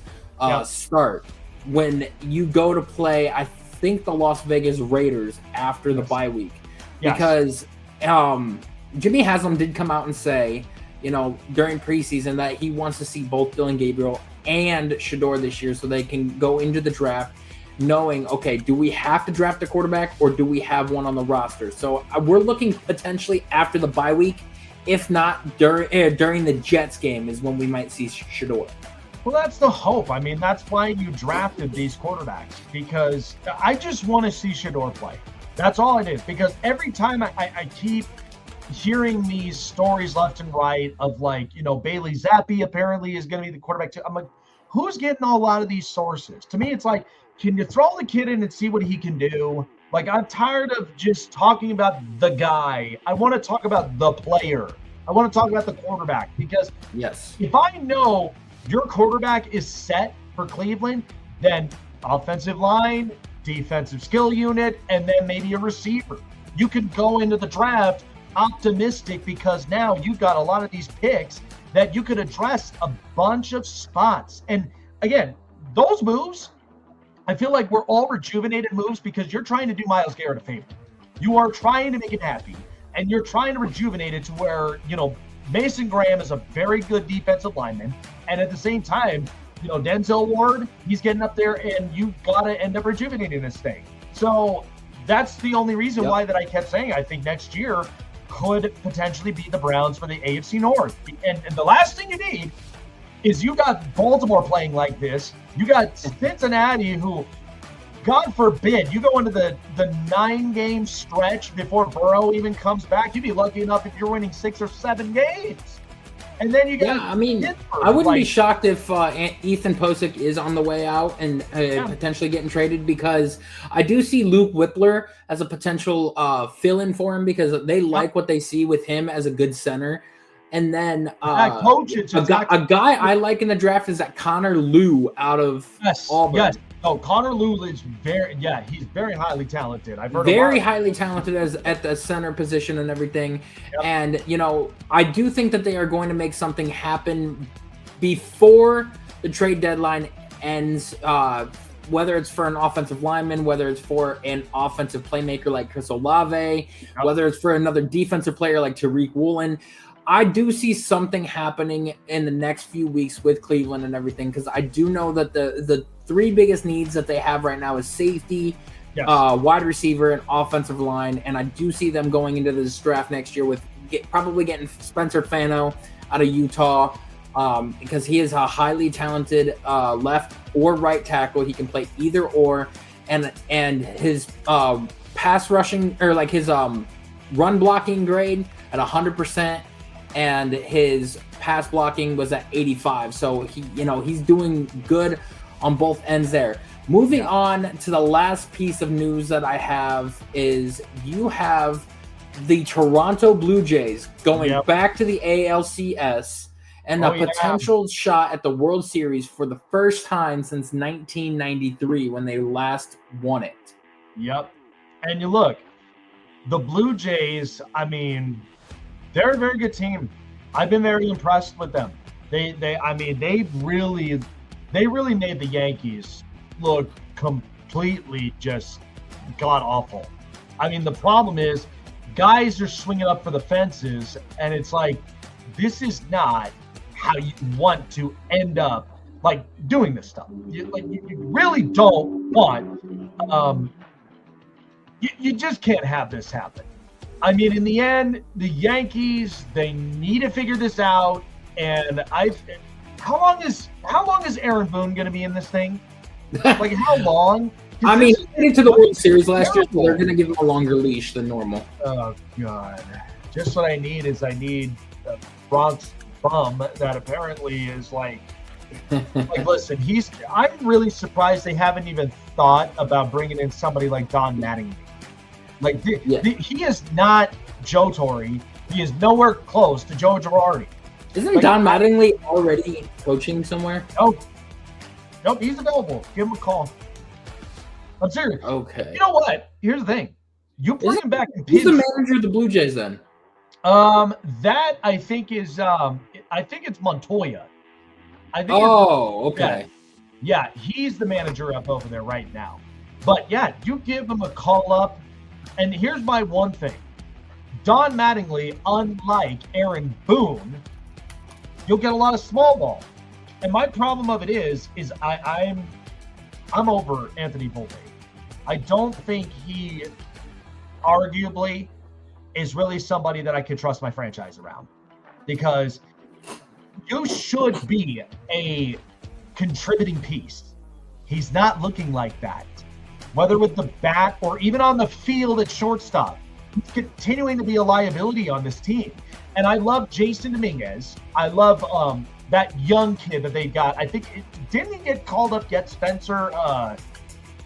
S4: start when you go to play, I think, the Las Vegas Raiders after the bye week. Because Jimmy Haslam did come out and say, during preseason that he wants to see both Dillon Gabriel and Shedeur this year so they can go into the draft knowing, okay, do we have to draft a quarterback or do we have one on the roster? So we're looking potentially after the bye week. If not, during the Jets game is when we might see Shedeur.
S5: Well, that's the hope. That's why you drafted these quarterbacks, because I just want to see Shedeur play. That's all it is, because every time I keep hearing these stories left and right of Bailey Zappi apparently is going to be the quarterback too. I'm like, who's getting a lot of these sources? To me, it's can you throw the kid in and see what he can do? I'm tired of just talking about the guy. I want to talk about the player. I want to talk about the quarterback, because if I know your quarterback is set for Cleveland, then offensive line, defensive skill unit, and then maybe a receiver. You can go into the draft optimistic because now you've got a lot of these picks that you could address a bunch of spots. And again, those moves, I feel like we're all rejuvenated moves because you're trying to do Myles Garrett a favor. You are trying to make it happy, and you're trying to rejuvenate it to where, Mason Graham is a very good defensive lineman. And at the same time, Denzel Ward, he's getting up there, and you got to end up rejuvenating this thing. So that's the only reason why that I kept saying I think next year could potentially be the Browns for the AFC North. And the last thing you need is you got Baltimore playing like this. You got Cincinnati, who, God forbid, you go into the 9-game stretch before Burrow even comes back. You'd be lucky enough if you're winning 6 or 7 games. And then you got Pittsburgh.
S4: I wouldn't be shocked if Ethan Posick is on the way out and potentially getting traded, because I do see Luke Whippler as a potential fill-in for him, because they like what they see with him as a good center. And then a guy I like in the draft is that Connor Lew out of Auburn.
S5: Yes. Oh, Connor Lew is he's very highly talented. I've heard
S4: very highly talented at the center position and everything. Yep. And, I do think that they are going to make something happen before the trade deadline ends, whether it's for an offensive lineman, whether it's for an offensive playmaker like Chris Olave, whether it's for another defensive player like Tariq Woolen. I do see something happening in the next few weeks with Cleveland and everything, because I do know that the 3 biggest needs that they have right now is safety, wide receiver, and offensive line. And I do see them going into this draft next year with probably getting Spencer Fano out of Utah, because he is a highly talented left or right tackle. He can play either or, and his pass rushing, or like his run blocking grade at 100%. And his pass blocking was at 85. So he's doing good on both ends there. Moving on to the last piece of news that I have is you have the Toronto Blue Jays going back to the ALCS and a potential shot at the World Series for the first time since 1993 when they last won it.
S5: Yep. And you look, the Blue Jays, they're a very good team. I've been very impressed with them. They really made the Yankees look completely just god awful. The problem is guys are swinging up for the fences, and it's like, this is not how you want to end up like doing this stuff. You really don't want. You just can't have this happen. In the end, the Yankees, they need to figure this out. And how long is Aaron Boone going to be in this thing? Like, how long?
S4: He getting to the World Series last year, so they're going to give him a longer leash than normal.
S5: Oh God! Just what I need is a Bronx bum that apparently is like listen. I'm really surprised they haven't even thought about bringing in somebody like Don Mattingly. He is not Joe Torre. He is nowhere close to Joe Girardi.
S4: Isn't Don Mattingly already coaching somewhere?
S5: Nope, he's available. Give him a call. I'm serious.
S4: Okay.
S5: You know what? Here's the thing. You put him back in
S4: Who's the manager of the Blue Jays then?
S5: That I think is I think it's Montoya.
S4: Okay.
S5: Yeah, he's the manager up over there right now. But yeah, you give him a call up. And here's my one thing. Don Mattingly, unlike Aaron Boone, you'll get a lot of small ball. And my problem of it is I'm over Anthony Volpe. I don't think he arguably is really somebody that I could trust my franchise around, because you should be a contributing piece. He's not looking like that, whether with the bat or even on the field at shortstop. He's continuing to be a liability on this team. And I love Jason Dominguez. I love that young kid that they got. I think didn't he get called up yet, Spencer?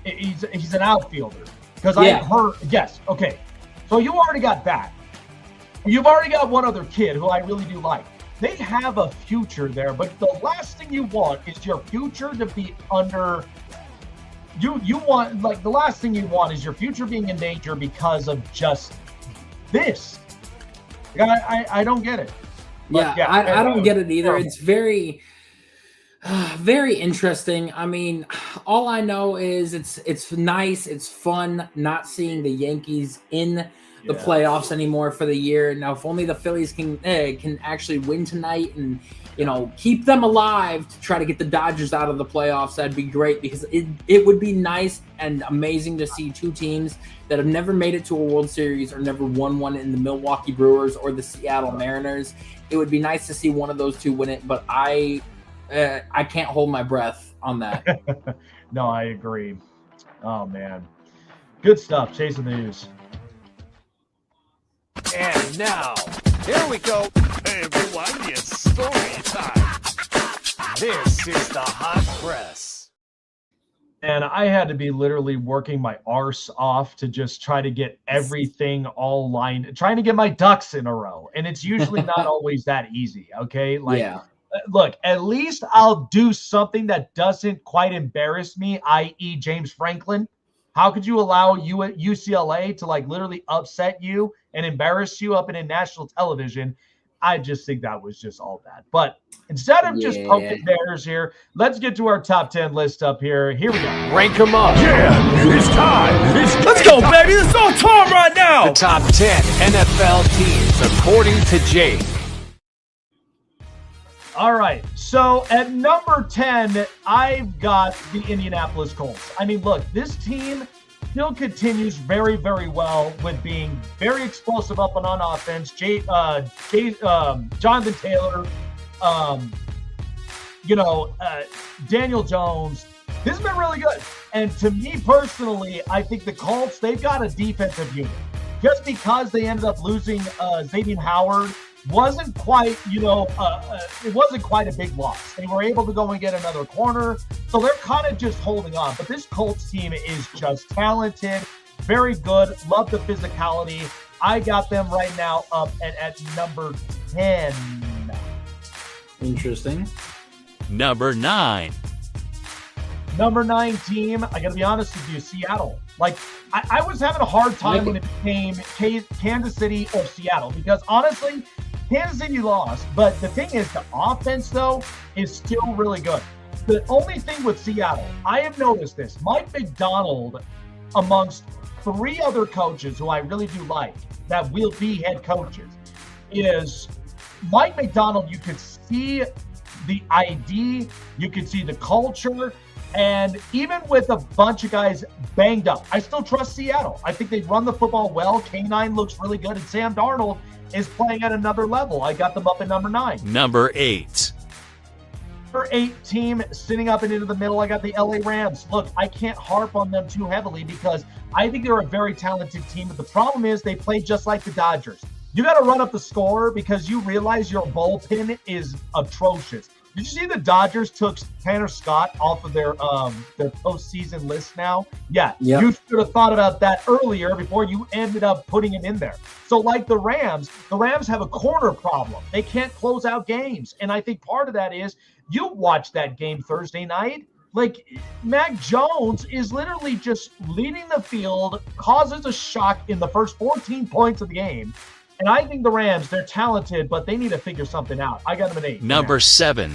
S5: He's an outfielder. Because I heard, yes, okay. So you already got that. You've already got one other kid who I really do like. They have a future there, but the last thing you want is your future to be under. You want, like, the last thing you want is your future being in danger because of just this. I don't get it.
S4: But I don't get it either. It's very, very interesting. I mean, all I know is it's nice, it's fun not seeing the Yankees in the playoffs anymore for the year. Now, if only the Phillies can actually win tonight and keep them alive to try to get the Dodgers out of the playoffs, that'd be great, because it would be nice and amazing to see two teams that have never made it to a World Series or never won one in the Milwaukee Brewers or the Seattle Mariners. It would be nice to see one of those two win it, but I can't hold my breath on that.
S5: No, I agree. Oh, man. Good stuff. Chasing the news.
S9: And now, here we go. Hey, everyone, it's story time. This is the Hot Press.
S5: And I had to be literally working my arse off to just try to get everything all lined, trying to get my ducks in a row. And it's usually not always that easy, okay? Look, at least I'll do something that doesn't quite embarrass me, i.e. James Franklin. How could you allow you at UCLA to literally upset you and embarrass you up in national television? I just think that was just all bad. But instead of just poking bears here, let's get to our top 10 list up here. Here we go.
S9: Rank them up.
S6: Yeah, it's time.
S9: Let's go, baby. It's all time right now. The top 10 NFL teams, according to Jake.
S5: All right. So at number 10, I've got the Indianapolis Colts. I mean, look, this team still continues very, very well with being very explosive up and on offense. Jonathan Taylor, Daniel Jones. This has been really good. And to me personally, I think the Colts, they've got a defensive unit. Just because they ended up losing Xavier Howard wasn't quite, it wasn't quite a big loss. They were able to go and get another corner. So they're kind of just holding on. But this Colts team is just talented, very good. Love the physicality. I got them right now up at number 10.
S4: Interesting.
S9: Number 9.
S5: Number 9 team, I got to be honest with you, Seattle. I was having a hard time when it became Kansas City or Seattle, because honestly, Kansas City lost. But the thing is, the offense, though, is still really good. The only thing with Seattle, I have noticed this, Mike Macdonald, amongst 3 other coaches who I really do like that will be head coaches, is Mike Macdonald. You could see the ID, you could see the culture. And even with a bunch of guys banged up, I still trust Seattle. I think they run the football well. K9 looks really good, and Sam Darnold is playing at another level. I got them up at number 9.
S9: Number 8.
S5: Number 8 team sitting up and into the middle, I got the LA Rams. Look, I can't harp on them too heavily because I think they're a very talented team. But the problem is they play just like the Dodgers. You got to run up the score because you realize your bullpen is atrocious. Did you see the Dodgers took Tanner Scott off of their postseason list now? Yeah,
S4: yep.
S5: You should have thought about that earlier before you ended up putting him in there. So like the Rams have a corner problem. They can't close out games. And I think part of that is you watch that game Thursday night. Mac Jones is literally just leading the field, causes a shock in the first 14 points of the game. And I think the Rams, they're talented, but they need to figure something out. I got them at 8.
S9: Number 7.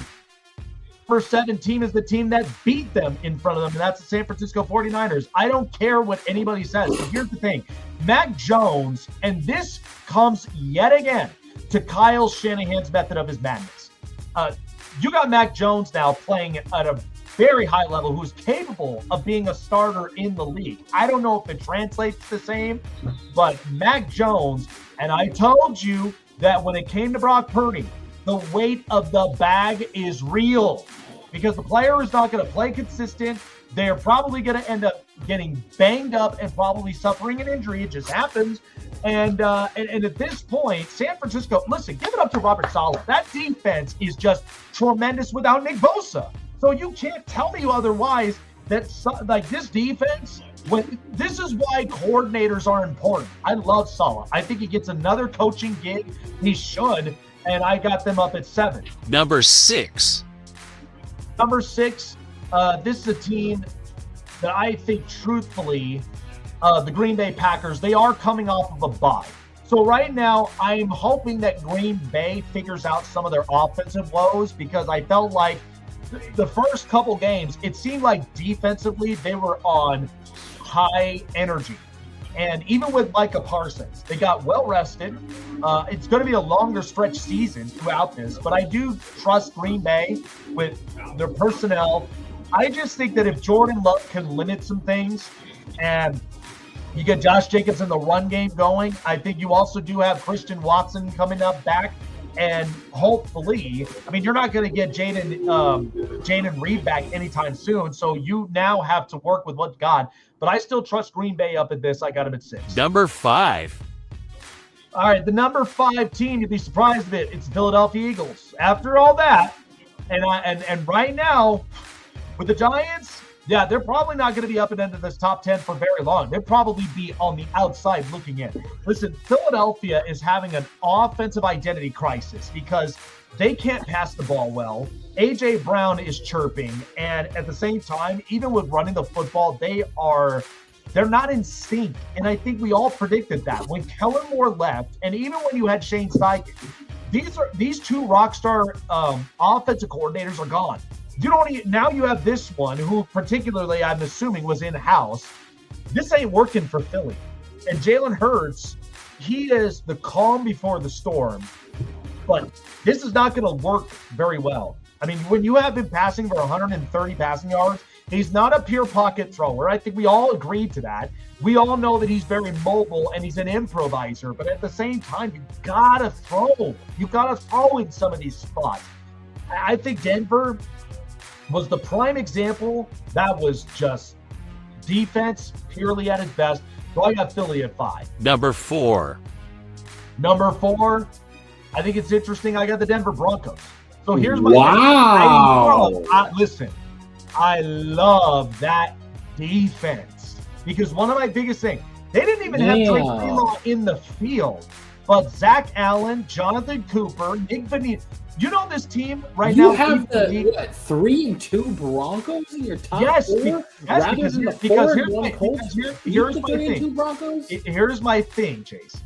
S5: Number 7 team is the team that beat them in front of them, and that's the San Francisco 49ers. I don't care what anybody says. But here's the thing. Mac Jones, and this comes yet again to Kyle Shanahan's method of his madness. You got Mac Jones now playing at a very high level, who's capable of being a starter in the league. I don't know if it translates the same, but Mac Jones, and I told you that when it came to Brock Purdy, the weight of the bag is real because the player is not going to play consistent. They're probably going to end up getting banged up and probably suffering an injury. It just happens. And at this point, San Francisco, listen, give it up to Robert Saleh. That defense is just tremendous without Nick Bosa. So you can't tell me otherwise that this defense, this is why coordinators are important. I love Saleh. I think he gets another coaching gig. He should. And I got them up at 7.
S9: Number 6.
S5: Number 6, this is a team that I think truthfully, the Green Bay Packers, they are coming off of a bye. So right now, I'm hoping that Green Bay figures out some of their offensive woes because I felt like the first couple games, it seemed like defensively they were on high energy. And even with Micah Parsons, they got well rested. It's going to be a longer stretch season throughout this, but I do trust Green Bay with their personnel. I just think that if Jordan Love can limit some things and you get Josh Jacobs in the run game going, I think you also do have Christian Watson coming up back. And hopefully, I mean, you're not going to get Jaden Reed back anytime soon. So you now have to work with what God. But I still trust Green Bay up at this. I got him at 6.
S9: Number 5.
S5: All right, the number 5 team, you'd be surprised a bit. It's the Philadelphia Eagles. After all that, and right now, with the Giants, yeah, they're probably not going to be up and into this top 10 for very long. They'll probably be on the outside looking in. Listen, Philadelphia is having an offensive identity crisis because they can't pass the ball well. A.J. Brown is chirping, and at the same time, even with running the football, they're not in sync. And I think we all predicted that. When Kellen Moore left, and even when you had Shane Steichen, these two rock star offensive coordinators are gone. Now you have this one who particularly I'm assuming was in-house. This ain't working for Philly. And Jalen Hurts, he is the calm before the storm. But this is not going to work very well. I mean, when you have him passing for 130 passing yards, he's not a pure pocket thrower. I think we all agreed to that. We all know that he's very mobile and he's an improviser. But at the same time, you got to throw. You got to throw in some of these spots. I think Denver was the prime example. That was just defense purely at its best. So I got Philly at 5.
S9: Number 4.
S5: Number 4, I think it's interesting. I got the Denver Broncos. So here's my listen, I love that defense because one of my biggest things, they didn't even have Drake Greenlaw in the field, but Zach Allen, Jonathan Cooper, Nick Benito. You know this team right now.
S4: You have the 3-2 Broncos in your top 4?
S5: Here's my thing, Chase.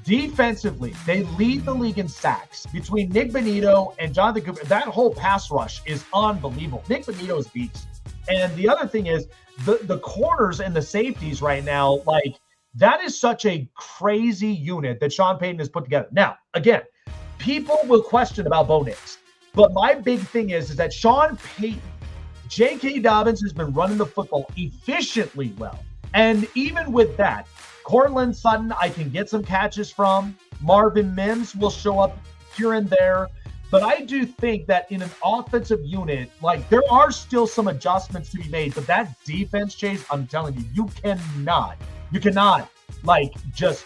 S5: Defensively, they lead the league in sacks between Nick Benito and Jonathan Cooper. That whole pass rush is unbelievable. Nick Benito is beast. And the other thing is the corners and the safeties right now, like that is such a crazy unit that Sean Payton has put together. Now, again, people will question about Bo Nix, but my big thing is that Sean Payton, J.K. Dobbins has been running the football efficiently well. And even with that, Cortland Sutton, I can get some catches from. Marvin Mims will show up here and there. But I do think that in an offensive unit, like there are still some adjustments to be made. But that defense, Chase, I'm telling you, you cannot like just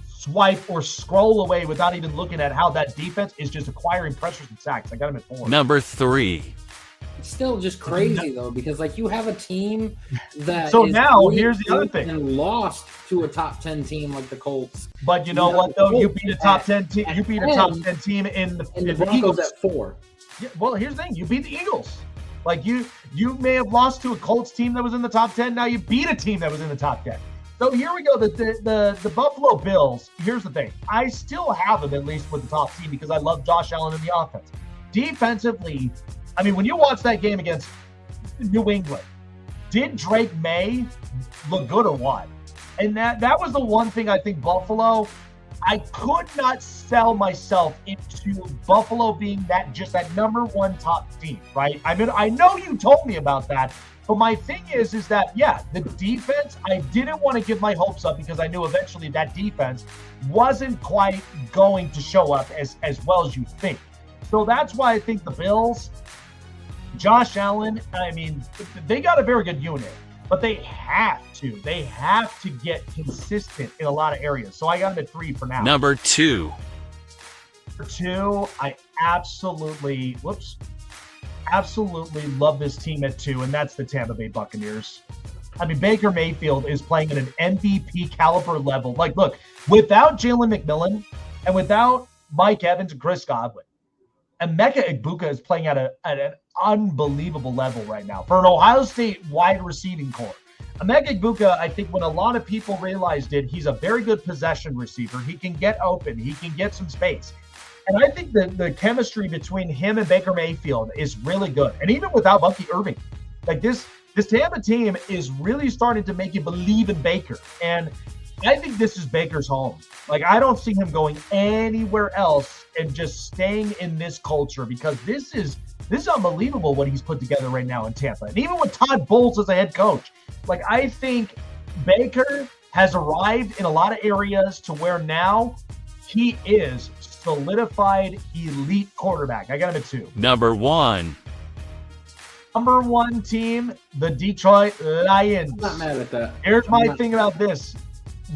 S5: swipe or scroll away without even looking at how that defense is just acquiring pressures and sacks. I got him at 4.
S9: Number 3.
S4: It's still just crazy though, because like you have a team that
S5: so now here's the other thing,
S4: and lost to a top 10 team like the Colts.
S5: But you know what though, you beat a top 10 team. You beat a top 10 team in the
S4: Broncos
S5: Eagles
S4: at 4.
S5: Yeah, well, here's the thing: you beat the Eagles. Like you may have lost to a Colts team that was in the top 10. Now you beat a team that was in the top 10. So here we go. The Buffalo Bills. Here's the thing: I still have them at least with the top team because I love Josh Allen in the offense. Defensively, I mean, when you watch that game against New England, did Drake May look good or what? And that was the one thing I think Buffalo, I could not sell myself into Buffalo being that number 1 top team, right? I mean, I know you told me about that, but my thing is that, yeah, the defense, I didn't want to give my hopes up because I knew eventually that defense wasn't quite going to show up as well as you think. So that's why I think the Bills, Josh Allen, I mean, they got a very good unit, but they have to get consistent in a lot of areas. So I got them at 3 for now.
S9: Number 2.
S5: Number 2, I absolutely love this team at 2, and that's the Tampa Bay Buccaneers. I mean, Baker Mayfield is playing at an MVP caliber level. Like, look, without Jalen McMillan and without Mike Evans and Chris Godwin, Emeka Egbuka is playing at an unbelievable level right now for an Ohio State wide receiving core. Emeka Egbuka, I think when a lot of people realized it, he's a very good possession receiver. He can get open. He can get some space. And I think the chemistry between him and Baker Mayfield is really good. And even without Bucky Irving, like this this Tampa team is really starting to make you believe in Baker. And I think this is Baker's home. Like, I don't see him going anywhere else and just staying in this culture, because this is unbelievable what he's put together right now in Tampa. And even with Todd Bowles as a head coach, like, I think Baker has arrived in a lot of areas to where now he is solidified elite quarterback. I got him at 2.
S9: Number 1.
S5: Number 1 team, the Detroit Lions.
S4: I'm not mad at that.
S5: Here's my thing about this.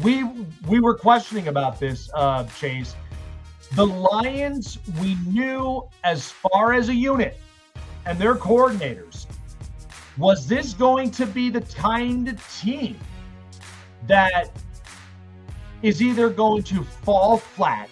S5: We were questioning about this, Chase. The Lions, we knew as far as a unit and their coordinators, was this going to be the kind of team that is either going to fall flat,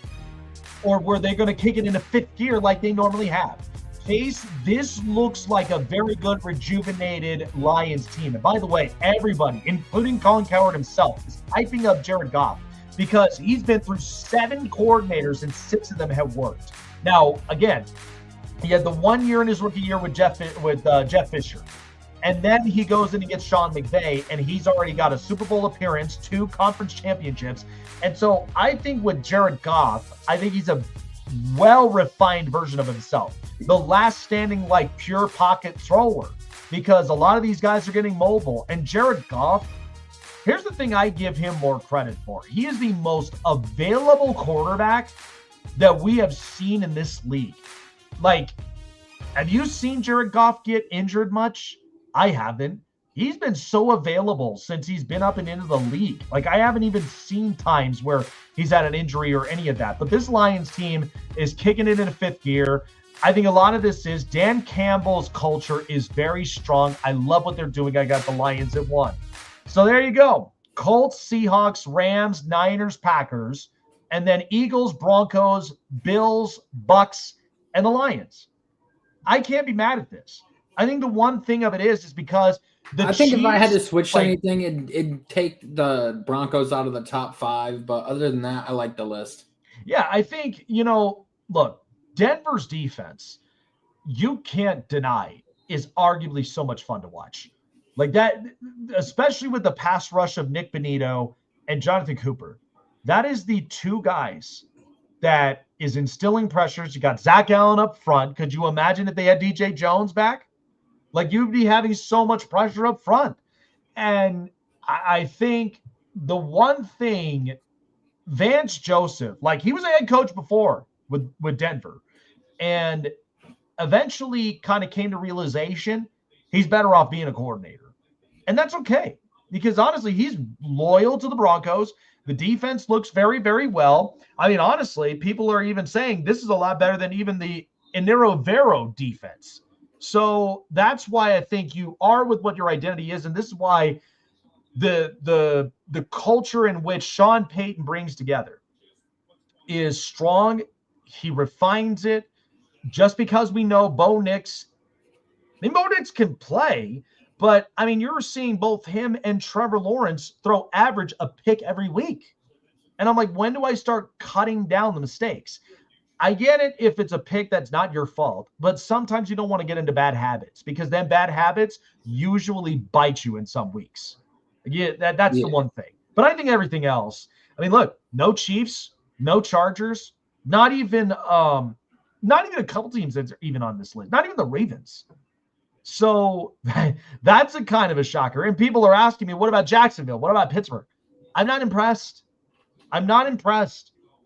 S5: or were they going to kick it into 5th gear like they normally have? Chase, this looks like a very good, rejuvenated Lions team. And by the way, everybody, including Colin Cowherd himself, is hyping up Jared Goff, because he's been through 7 coordinators and 6 of them have worked. Now, again, he had the 1 year in his rookie year with Jeff Fisher. And then he goes in and gets Sean McVay, and he's already got a Super Bowl appearance, 2 conference championships. And so I think with Jared Goff, I think he's a well-refined version of himself. The last standing, like, pure pocket thrower, because a lot of these guys are getting mobile. And Jared Goff, here's the thing I give him more credit for. He is the most available quarterback that we have seen in this league. Like, have you seen Jared Goff get injured much? I haven't. He's been so available since he's been up and into the league. Like, I haven't even seen times where he's had an injury or any of that. But this Lions team is kicking it into 5th gear. I think a lot of this is Dan Campbell's culture is very strong. I love what they're doing. I got the Lions at 1. So there you go. Colts, Seahawks, Rams, Niners, Packers, and then Eagles, Broncos, Bills, Bucks, and the Lions. I can't be mad at this. I think the one thing of it is because
S4: I think if I had to switch anything, it'd take the Broncos out of the top 5. But other than that, I like the list.
S5: Yeah, I think, look, Denver's defense, you can't deny, is arguably so much fun to watch. Like that, especially with the pass rush of Nick Bonito and Jonathan Cooper. That is the 2 guys that is instilling pressures. You got Zach Allen up front. Could you imagine if they had DJ Jones back? Like, you'd be having so much pressure up front. And I think the one thing, Vance Joseph, like, he was a head coach before with Denver, and eventually kind of came to realization he's better off being a coordinator. And that's okay, because honestly, he's loyal to the Broncos. The defense looks very, very well. I mean, honestly, people are even saying this is a lot better than even the Enero Vero defense. So that's why I think you are with what your identity is. And this is why the culture in which Sean Payton brings together is strong. He refines it. Just because we know Bo Nix can play, but I mean, you're seeing both him and Trevor Lawrence average a pick every week. And I'm like, when do I start cutting down the mistakes? I get it if it's a pick that's not your fault, but sometimes you don't want to get into bad habits, because then bad habits usually bite you in some weeks. Yeah, that's the one thing. But I think everything else, I mean, look, no Chiefs, no Chargers, not even a couple teams that's even on this list, not even the Ravens. So that's a kind of a shocker. And people are asking me, what about Jacksonville? What about Pittsburgh? I'm not impressed.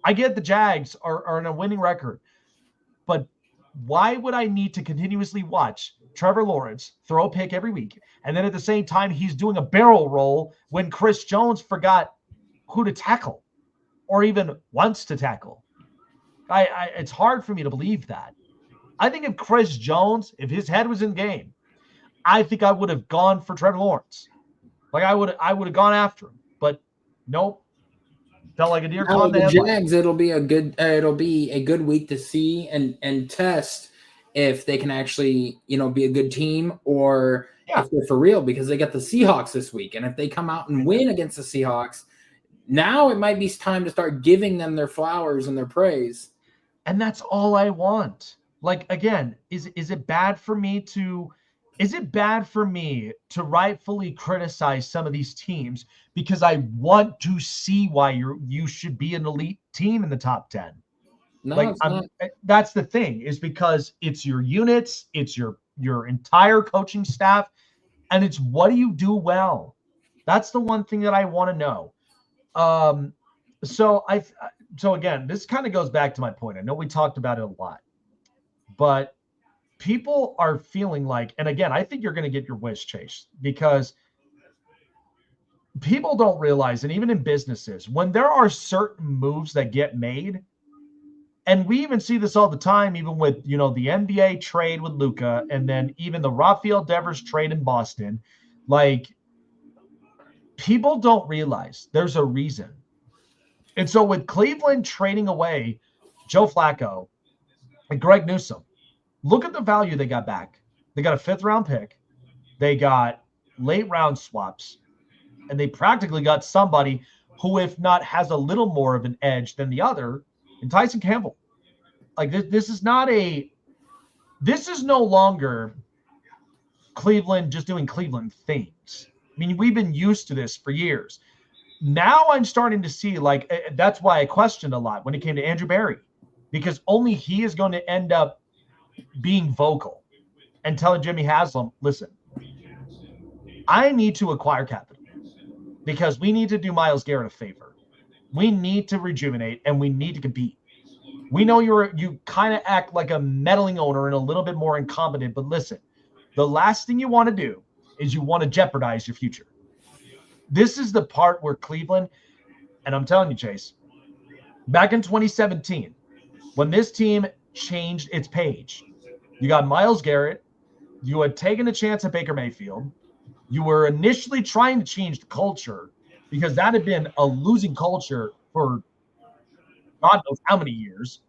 S5: I get the Jags are in a winning record, but why would I need to continuously watch Trevor Lawrence throw a pick every week, and then at the same time he's doing a barrel roll when Chris Jones forgot who to tackle or even wants to tackle? It's hard for me to believe that. I think if Chris Jones, if his head was in the game, I think I would have gone for Trevor Lawrence. Like I would have gone after him, but nope. Felt like a deer caught
S4: the Jags. It'll be a good week to see and test if they can actually, be a good team, or if they're for real, because they got the Seahawks this week. And if they come out and win against the Seahawks, now it might be time to start giving them their flowers and their praise.
S5: And that's all I want. Like, again, is it bad for me to is it bad for me to rightfully criticize some of these teams because I want to see why you should be an elite team in the top 10?
S4: No,
S5: Like
S4: it's not.
S5: that's the thing, is because it's your units, it's your entire coaching staff, and it's what do you do well? That's the one thing that I want to know. So again, this kind of goes back to my point. I know we talked about it a lot, but people are feeling like, and again, I think you're going to get your wish, Chase, because people don't realize, and even in businesses, when there are certain moves that get made, and we even see this all the time, even with, the NBA trade with Luka, and then even the Rafael Devers trade in Boston, like, people don't realize there's a reason. And so with Cleveland trading away Joe Flacco and Greg Newsome, look at the value they got back. They got a 5th-round pick. They got late-round swaps. And they practically got somebody who, if not has a little more of an edge than the other, in Tyson Campbell. Like, this is no longer Cleveland just doing Cleveland things. I mean, we've been used to this for years. Now I'm starting to see, like, that's why I questioned a lot when it came to Andrew Berry, because only he is going to end up being vocal and telling Jimmy Haslam, listen, I need to acquire capital because we need to do Myles Garrett a favor. We need to rejuvenate and we need to compete. We know you kind of act like a meddling owner and a little bit more incompetent, but listen, the last thing you want to do is you want to jeopardize your future. This is the part where Cleveland, and I'm telling you, Chase, back in 2017, when this team changed its page, you got Myles Garrett, you had taken a chance at Baker Mayfield, you were initially trying to change the culture because that had been a losing culture for God knows how many years.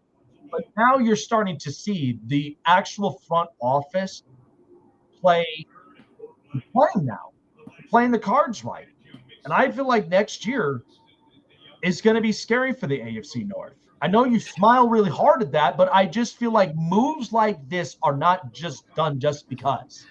S5: But now you're starting to see the actual front office playing now, playing the cards right. And I feel like next year is going to be scary for the AFC North. I know you smile really hard at that, but I just feel like moves like this are not just done just because.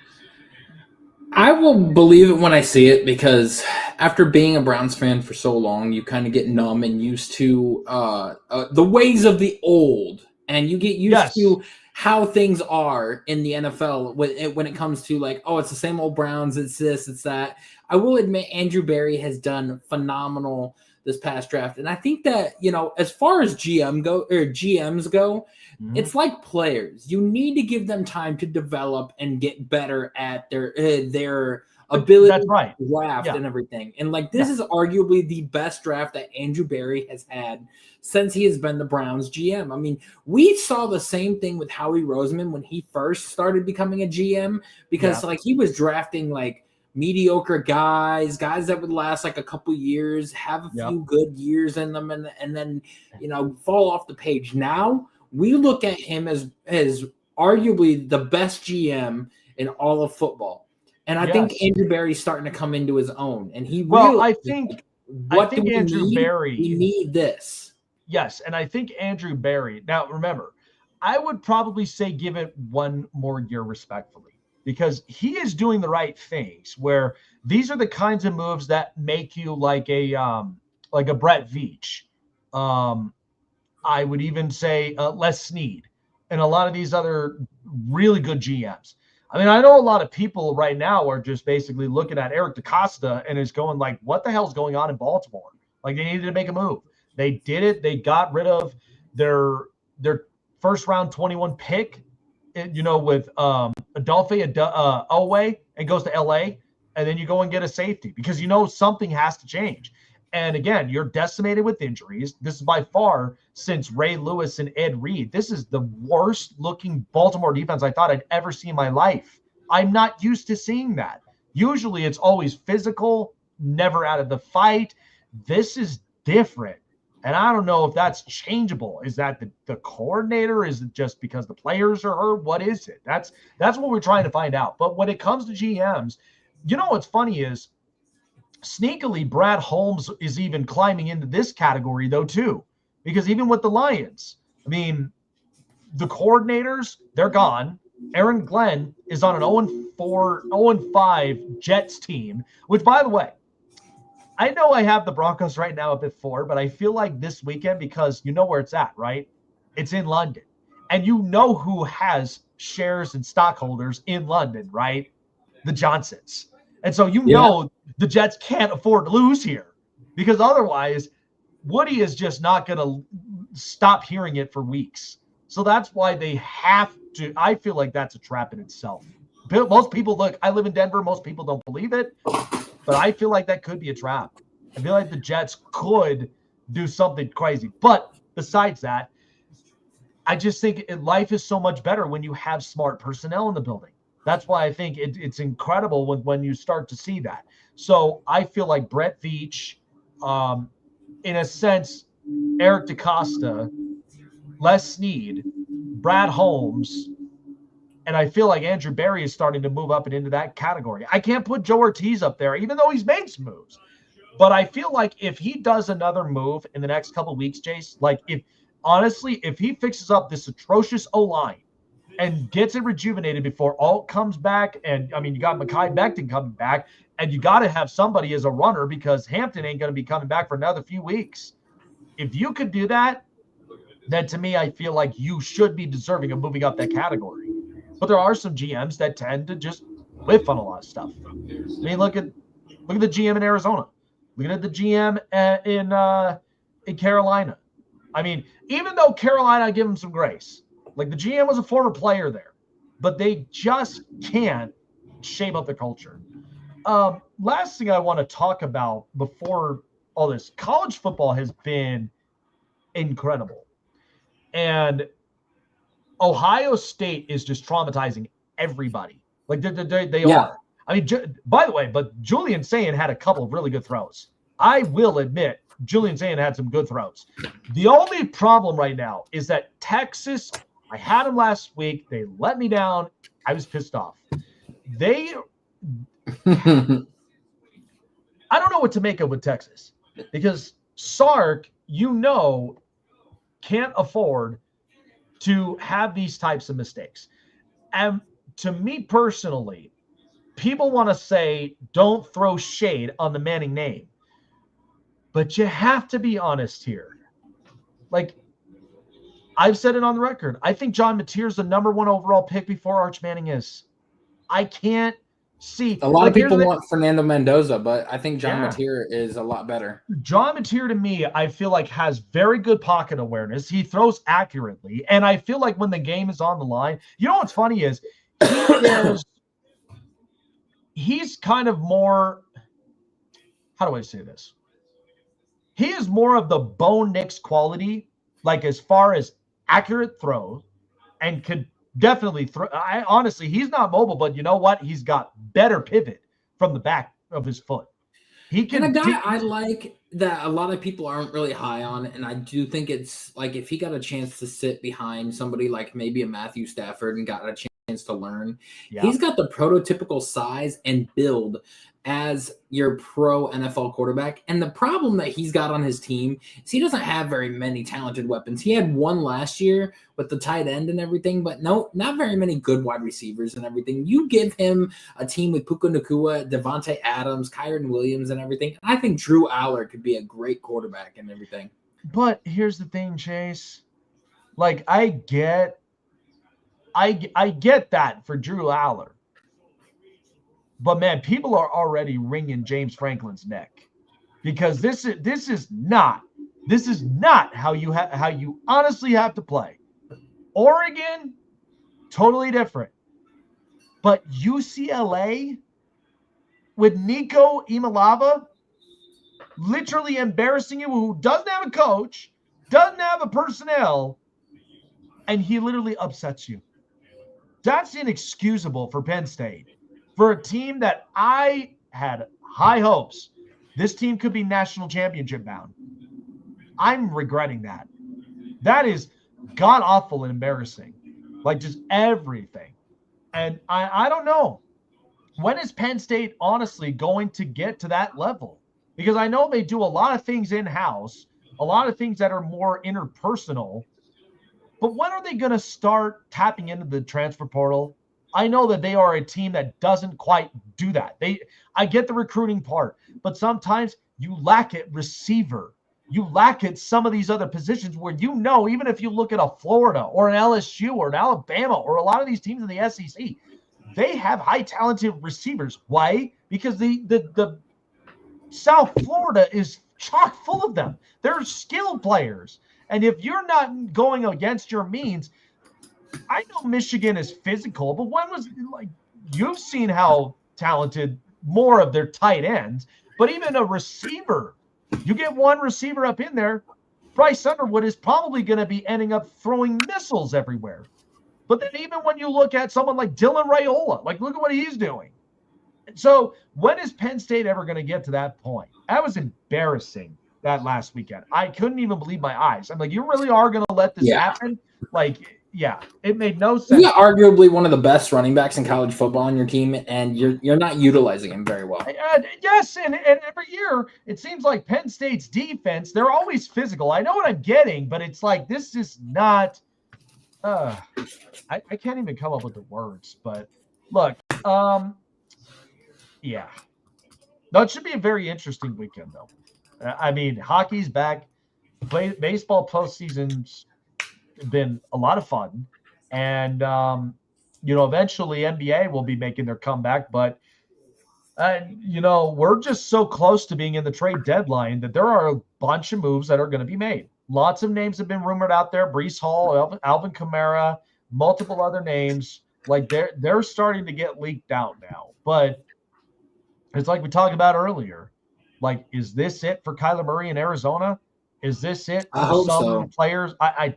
S4: I will believe it when I see it, because after being a Browns fan for so long, you kind of get numb and used to the ways of the old, and you get used to how things are in the NFL when it comes to, like, oh, it's the same old Browns, it's this, it's that. I will admit Andrew Berry has done phenomenal this past draft, and I think that, as far as GMs go, it's like players. You need to give them time to develop and get better at their ability to draft and everything. And this is arguably the best draft that Andrew Berry has had since he has been the Browns GM. I mean, we saw the same thing with Howie Roseman when he first started becoming a GM, because he was drafting mediocre guys that would last a couple years, have a few good years in them, and then fall off the page. Now we look at him as arguably the best GM in all of football. And I think Andrew Berry's starting to come into his own. And he
S5: I think Andrew Berry,
S4: we need this.
S5: Yes, and I think Andrew Berry, now remember, I would probably say give it one more year respectfully, because he is doing the right things, where these are the kinds of moves that make you like a Brett Veach. I would even say Les Snead and a lot of these other really good GMs. I mean, I know a lot of people right now are just basically looking at Eric DaCosta and is going like, what the hell's going on in Baltimore? Like, they needed to make a move. They did it. They got rid of their first round 21 pick, with Adolphe Owe, and goes to LA. And then you go and get a safety because something has to change. And again, you're decimated with injuries. This is by far, since Ray Lewis and Ed Reed, this is the worst looking Baltimore defense I thought I'd ever see in my life. I'm not used to seeing that. Usually it's always physical, never out of the fight. This is different. And I don't know if that's changeable. Is that the coordinator? Is it just because the players are hurt? What is it? That's what we're trying to find out. But when it comes to GMs, what's funny is, sneakily, Brad Holmes is even climbing into this category, though, too, because even with the Lions, I mean, the coordinators, they're gone. Aaron Glenn is on an 0-4, 0-5 Jets team, which, by the way, I know I have the Broncos right now up at 4, but I feel like this weekend, because you know where it's at, right? It's in London. And you know who has shares and stockholders in London, right? The Johnsons. And so you know the Jets can't afford to lose here, because otherwise Woody is just not going to stop hearing it for weeks. So that's why they have to. I feel like that's a trap in itself. Most people, look, I live in Denver. Most people don't believe it, but I feel like that could be a trap. I feel like the Jets could do something crazy. But besides that, I just think life is so much better when you have smart personnel in the building. That's why I think it's incredible when you start to see that. So I feel like Brett Veach, in a sense, Eric DeCosta, Les Snead, Brad Holmes, and I feel like Andrew Berry is starting to move up and into that category. I can't put Joe Ortiz up there, even though he's made some moves. But I feel like if he does another move in the next couple of weeks, Jace, like if he fixes up this atrocious O-line and gets it rejuvenated before Alt comes back, and I mean, you got Mekhi Becton coming back, and you got to have somebody as a runner because Hampton ain't going to be coming back for another few weeks. If you could do that, then to me, I feel like you should be deserving of moving up that category. But there are some GMs that tend to just whiff on a lot of stuff. I mean, look at the GM in Arizona. Look at the GM in Carolina. I mean, even though Carolina, I give them some grace. Like, the GM was a former player there, but they just can't shape up the culture. Last thing I want to talk about before all this, college football has been incredible. And Ohio State is just traumatizing everybody. Like, they are. I mean, by the way, but Julian Sayin had a couple of really good throws. I will admit, Julian Sayin had some good throws. The only problem right now is that Texas, I had them last week. They let me down. I was pissed off. I don't know what to make of with Texas, because Sark, can't afford to have these types of mistakes. And to me personally, people want to say, don't throw shade on the Manning name. But you have to be honest here. Like, I've said it on the record. I think John Mateer is the number 1 overall pick before Arch Manning is. I can't see.
S4: A lot of people want Fernando Mendoza, but I think John Mateer is a lot better. John
S5: Mateer, to me, I feel like has very good pocket awareness. He throws accurately. And I feel like when the game is on the line, you know what's funny is he's kind of more, how do I say this? He is more of the Bo Nix quality, like as far as accurate throw, and could definitely throw. Honestly, he's not mobile, but you know what? He's got better pivot from the back of his foot. He can.
S4: And a guy I like that a lot of people aren't really high on, and I do think it's like if he got a chance to sit behind somebody like maybe a Matthew Stafford and got a chance to learn, he's got the prototypical size and build as your pro NFL quarterback. And the problem that he's got on his team is he doesn't have very many talented weapons. He had one last year with the tight end and everything, but no, not very many good wide receivers and everything. You give him a team with Puka Nacua, Devontae Adams, Kyron Williams and everything. I think Drew Aller could be a great quarterback and everything.
S5: But here's the thing, Chase. Like, I get that for Drew Aller. But man, people are already wringing James Franklin's neck, because this is not how you honestly have to play. Oregon, totally different. But UCLA with Nico Imalava literally embarrassing you, who doesn't have a coach, doesn't have a personnel, and he literally upsets you. That's inexcusable for Penn State. For a team that I had high hopes, this team could be national championship bound. I'm regretting that. That is god-awful and embarrassing. Like, just everything. And I don't know. When is Penn State honestly going to get to that level? Because I know they do a lot of things in-house, a lot of things that are more interpersonal, But when are they going to start tapping into the transfer portal? I know that they are a team that doesn't quite do that. I get the recruiting part, but sometimes you lack it receiver. You lack it some of these other positions where, even if you look at a Florida or an LSU or an Alabama or a lot of these teams in the SEC, they have high talented receivers. Why? Because the South Florida is chock full of them. They're skilled players. And if you're not going against your means, I know Michigan is physical, but you've seen how talented more of their tight ends, but even a receiver, you get one receiver up in there, Bryce Underwood is probably going to be ending up throwing missiles everywhere. But then even when you look at someone like Dylan Raiola, look at what he's doing. So when is Penn State ever going to get to that point? That was embarrassing that last weekend. I couldn't even believe my eyes. I'm like, you really are going to let this happen? It made no sense.
S4: You got arguably one of the best running backs in college football on your team, and you're not utilizing him very well.
S5: Yes, and every year it seems like Penn State's defense, they're always physical. I know what I'm getting, but it's like this is not I can't even come up with the words. But look, yeah. No, it should be a very interesting weekend, though. I mean, hockey's back. Baseball postseason's been a lot of fun. And, eventually NBA will be making their comeback. But, we're just so close to being in the trade deadline that there are a bunch of moves that are going to be made. Lots of names have been rumored out there. Breece Hall, Alvin Kamara, multiple other names. They're starting to get leaked out now. But it's like we talked about earlier. Is this it for Kyler Murray in Arizona? Is this it for some players? I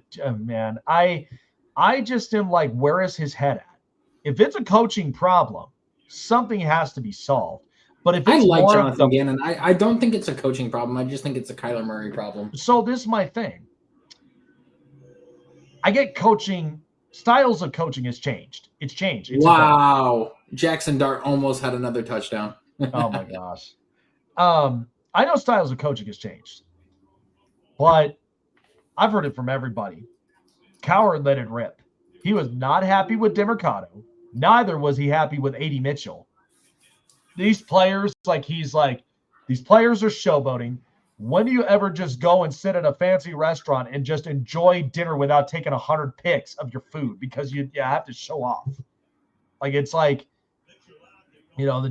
S5: just am like, where is his head at? If it's a coaching problem, something has to be solved. But if it's
S4: Jonathan Gannon, I don't think it's a coaching problem. I just think it's a Kyler Murray problem.
S5: So this is my thing. I get coaching. Styles of coaching has changed. It's changed.
S4: Wow. Jackson Dart almost had another touchdown.
S5: Oh, my gosh. I know styles of coaching has changed, but I've heard it from everybody. Cowher let it rip. He was not happy with DeMercado. Neither was he happy with A.D. Mitchell. These players, these players are showboating. When do you ever just go and sit at a fancy restaurant and just enjoy dinner without taking 100 pics of your food because you have to show off? The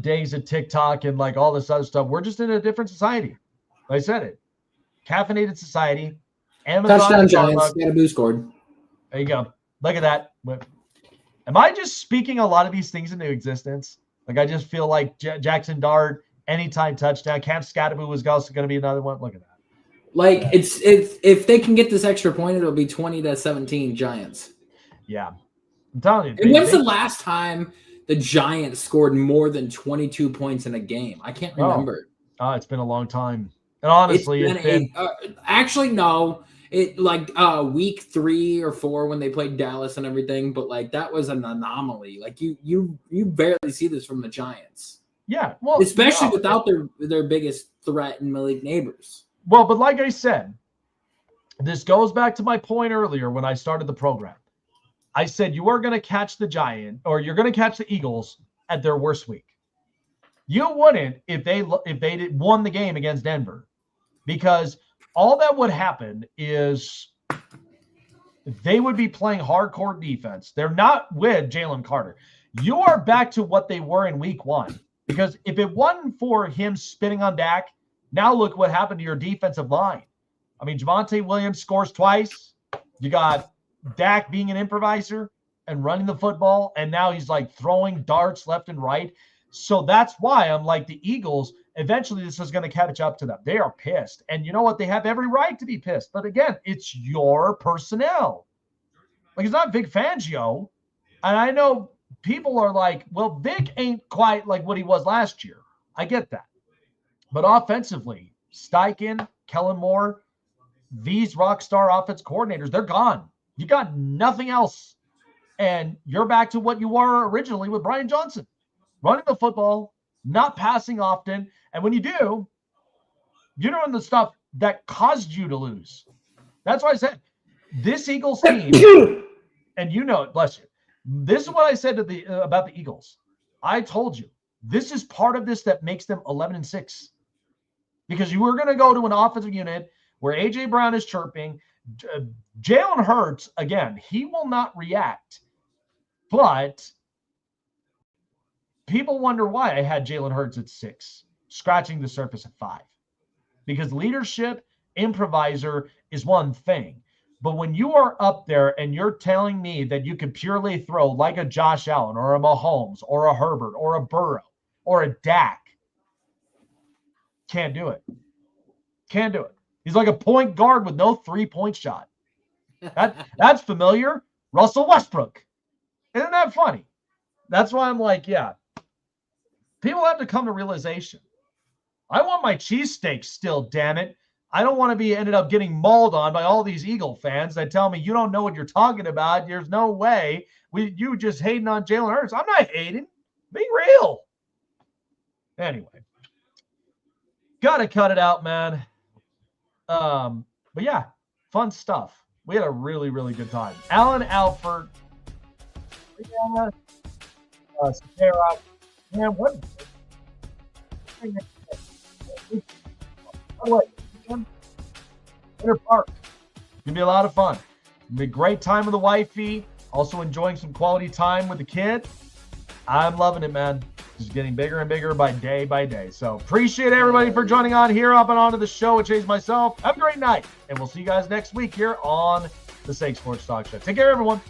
S5: days of TikTok and all this other stuff. We're just in a different society. I said it. Caffeinated society. Amazon.
S4: Touchdown Giants. Scatterboo scored.
S5: There you go. Look at that. Am I just speaking a lot of these things into existence? I just feel like Jackson Dart, anytime touchdown. Cam Scatterboo was also going to be another one. Look at that.
S4: It's if they can get this extra point, it'll be 20-17 Giants.
S5: Yeah. I'm telling you.
S4: And when's the last time the Giants scored more than 22 points in a game? I can't remember.
S5: Oh, it's been a long time. And honestly, it's been
S4: actually, no. It week 3 or 4 when they played Dallas and everything, but that was an anomaly. You barely see this from the Giants.
S5: Yeah, well,
S4: especially without their biggest threat in Malik Neighbors.
S5: Well, but like I said, this goes back to my point earlier when I started the program. I said you are going to catch the Giant, or you're going to catch the Eagles at their worst week. You wouldn't if they won the game against Denver, because all that would happen is they would be playing hardcore defense. They're not with Jalen Carter. You are back to what they were in week 1, because if it wasn't for him spitting on Dak, now look what happened to your defensive line. I mean, Javonte Williams scores twice. You got Dak being an improviser and running the football, and now he's throwing darts left and right. So that's why I'm like, the Eagles, eventually this is going to catch up to them. They are pissed. And you know what? They have every right to be pissed. But again, it's your personnel. It's not Vic Fangio. And I know people are like, well, Vic ain't quite like what he was last year. I get that. But offensively, Steichen, Kellen Moore, these rock star offense coordinators, they're gone. You got nothing else. And you're back to what you were originally with Brian Johnson. Running the football, not passing often. And when you do, you're doing the stuff that caused you to lose. That's why I said this Eagles team, and you know it, bless you. This is what I said to the about the Eagles. I told you this is part of this that makes them 11-6, because you were going to go to an offensive unit where AJ Brown is chirping. Jalen Hurts, again, he will not react, but people wonder why I had Jalen Hurts at 6, scratching the surface at 5, because leadership, improviser is one thing. But when you are up there and you're telling me that you can purely throw like a Josh Allen or a Mahomes or a Herbert or a Burrow or a Dak, can't do it. Can't do it. He's like a point guard with no 3-point shot. That's familiar. Russell Westbrook. Isn't that funny? That's why I'm like, yeah. People have to come to realization. I want my cheesesteak still, damn it. I don't want to be ended up getting mauled on by all these Eagle fans that tell me you don't know what you're talking about. There's no way. You just hating on Jalen Hurts. I'm not hating. Be real. Anyway. Got to cut it out, man. But yeah, fun stuff. We had a really, really good time. Alan Alford. Bryanna Sompayrac. Man, what? Winter Park. It's gonna be a lot of fun. It'll be a great time with the wifey. Also enjoying some quality time with the kid. I'm loving it, man. Just getting bigger and bigger by day. So appreciate everybody for joining on here, up and onto the show with Chase myself. Have a great night, and we'll see you guys next week here on the Sake Sports Talk Show. Take care, everyone.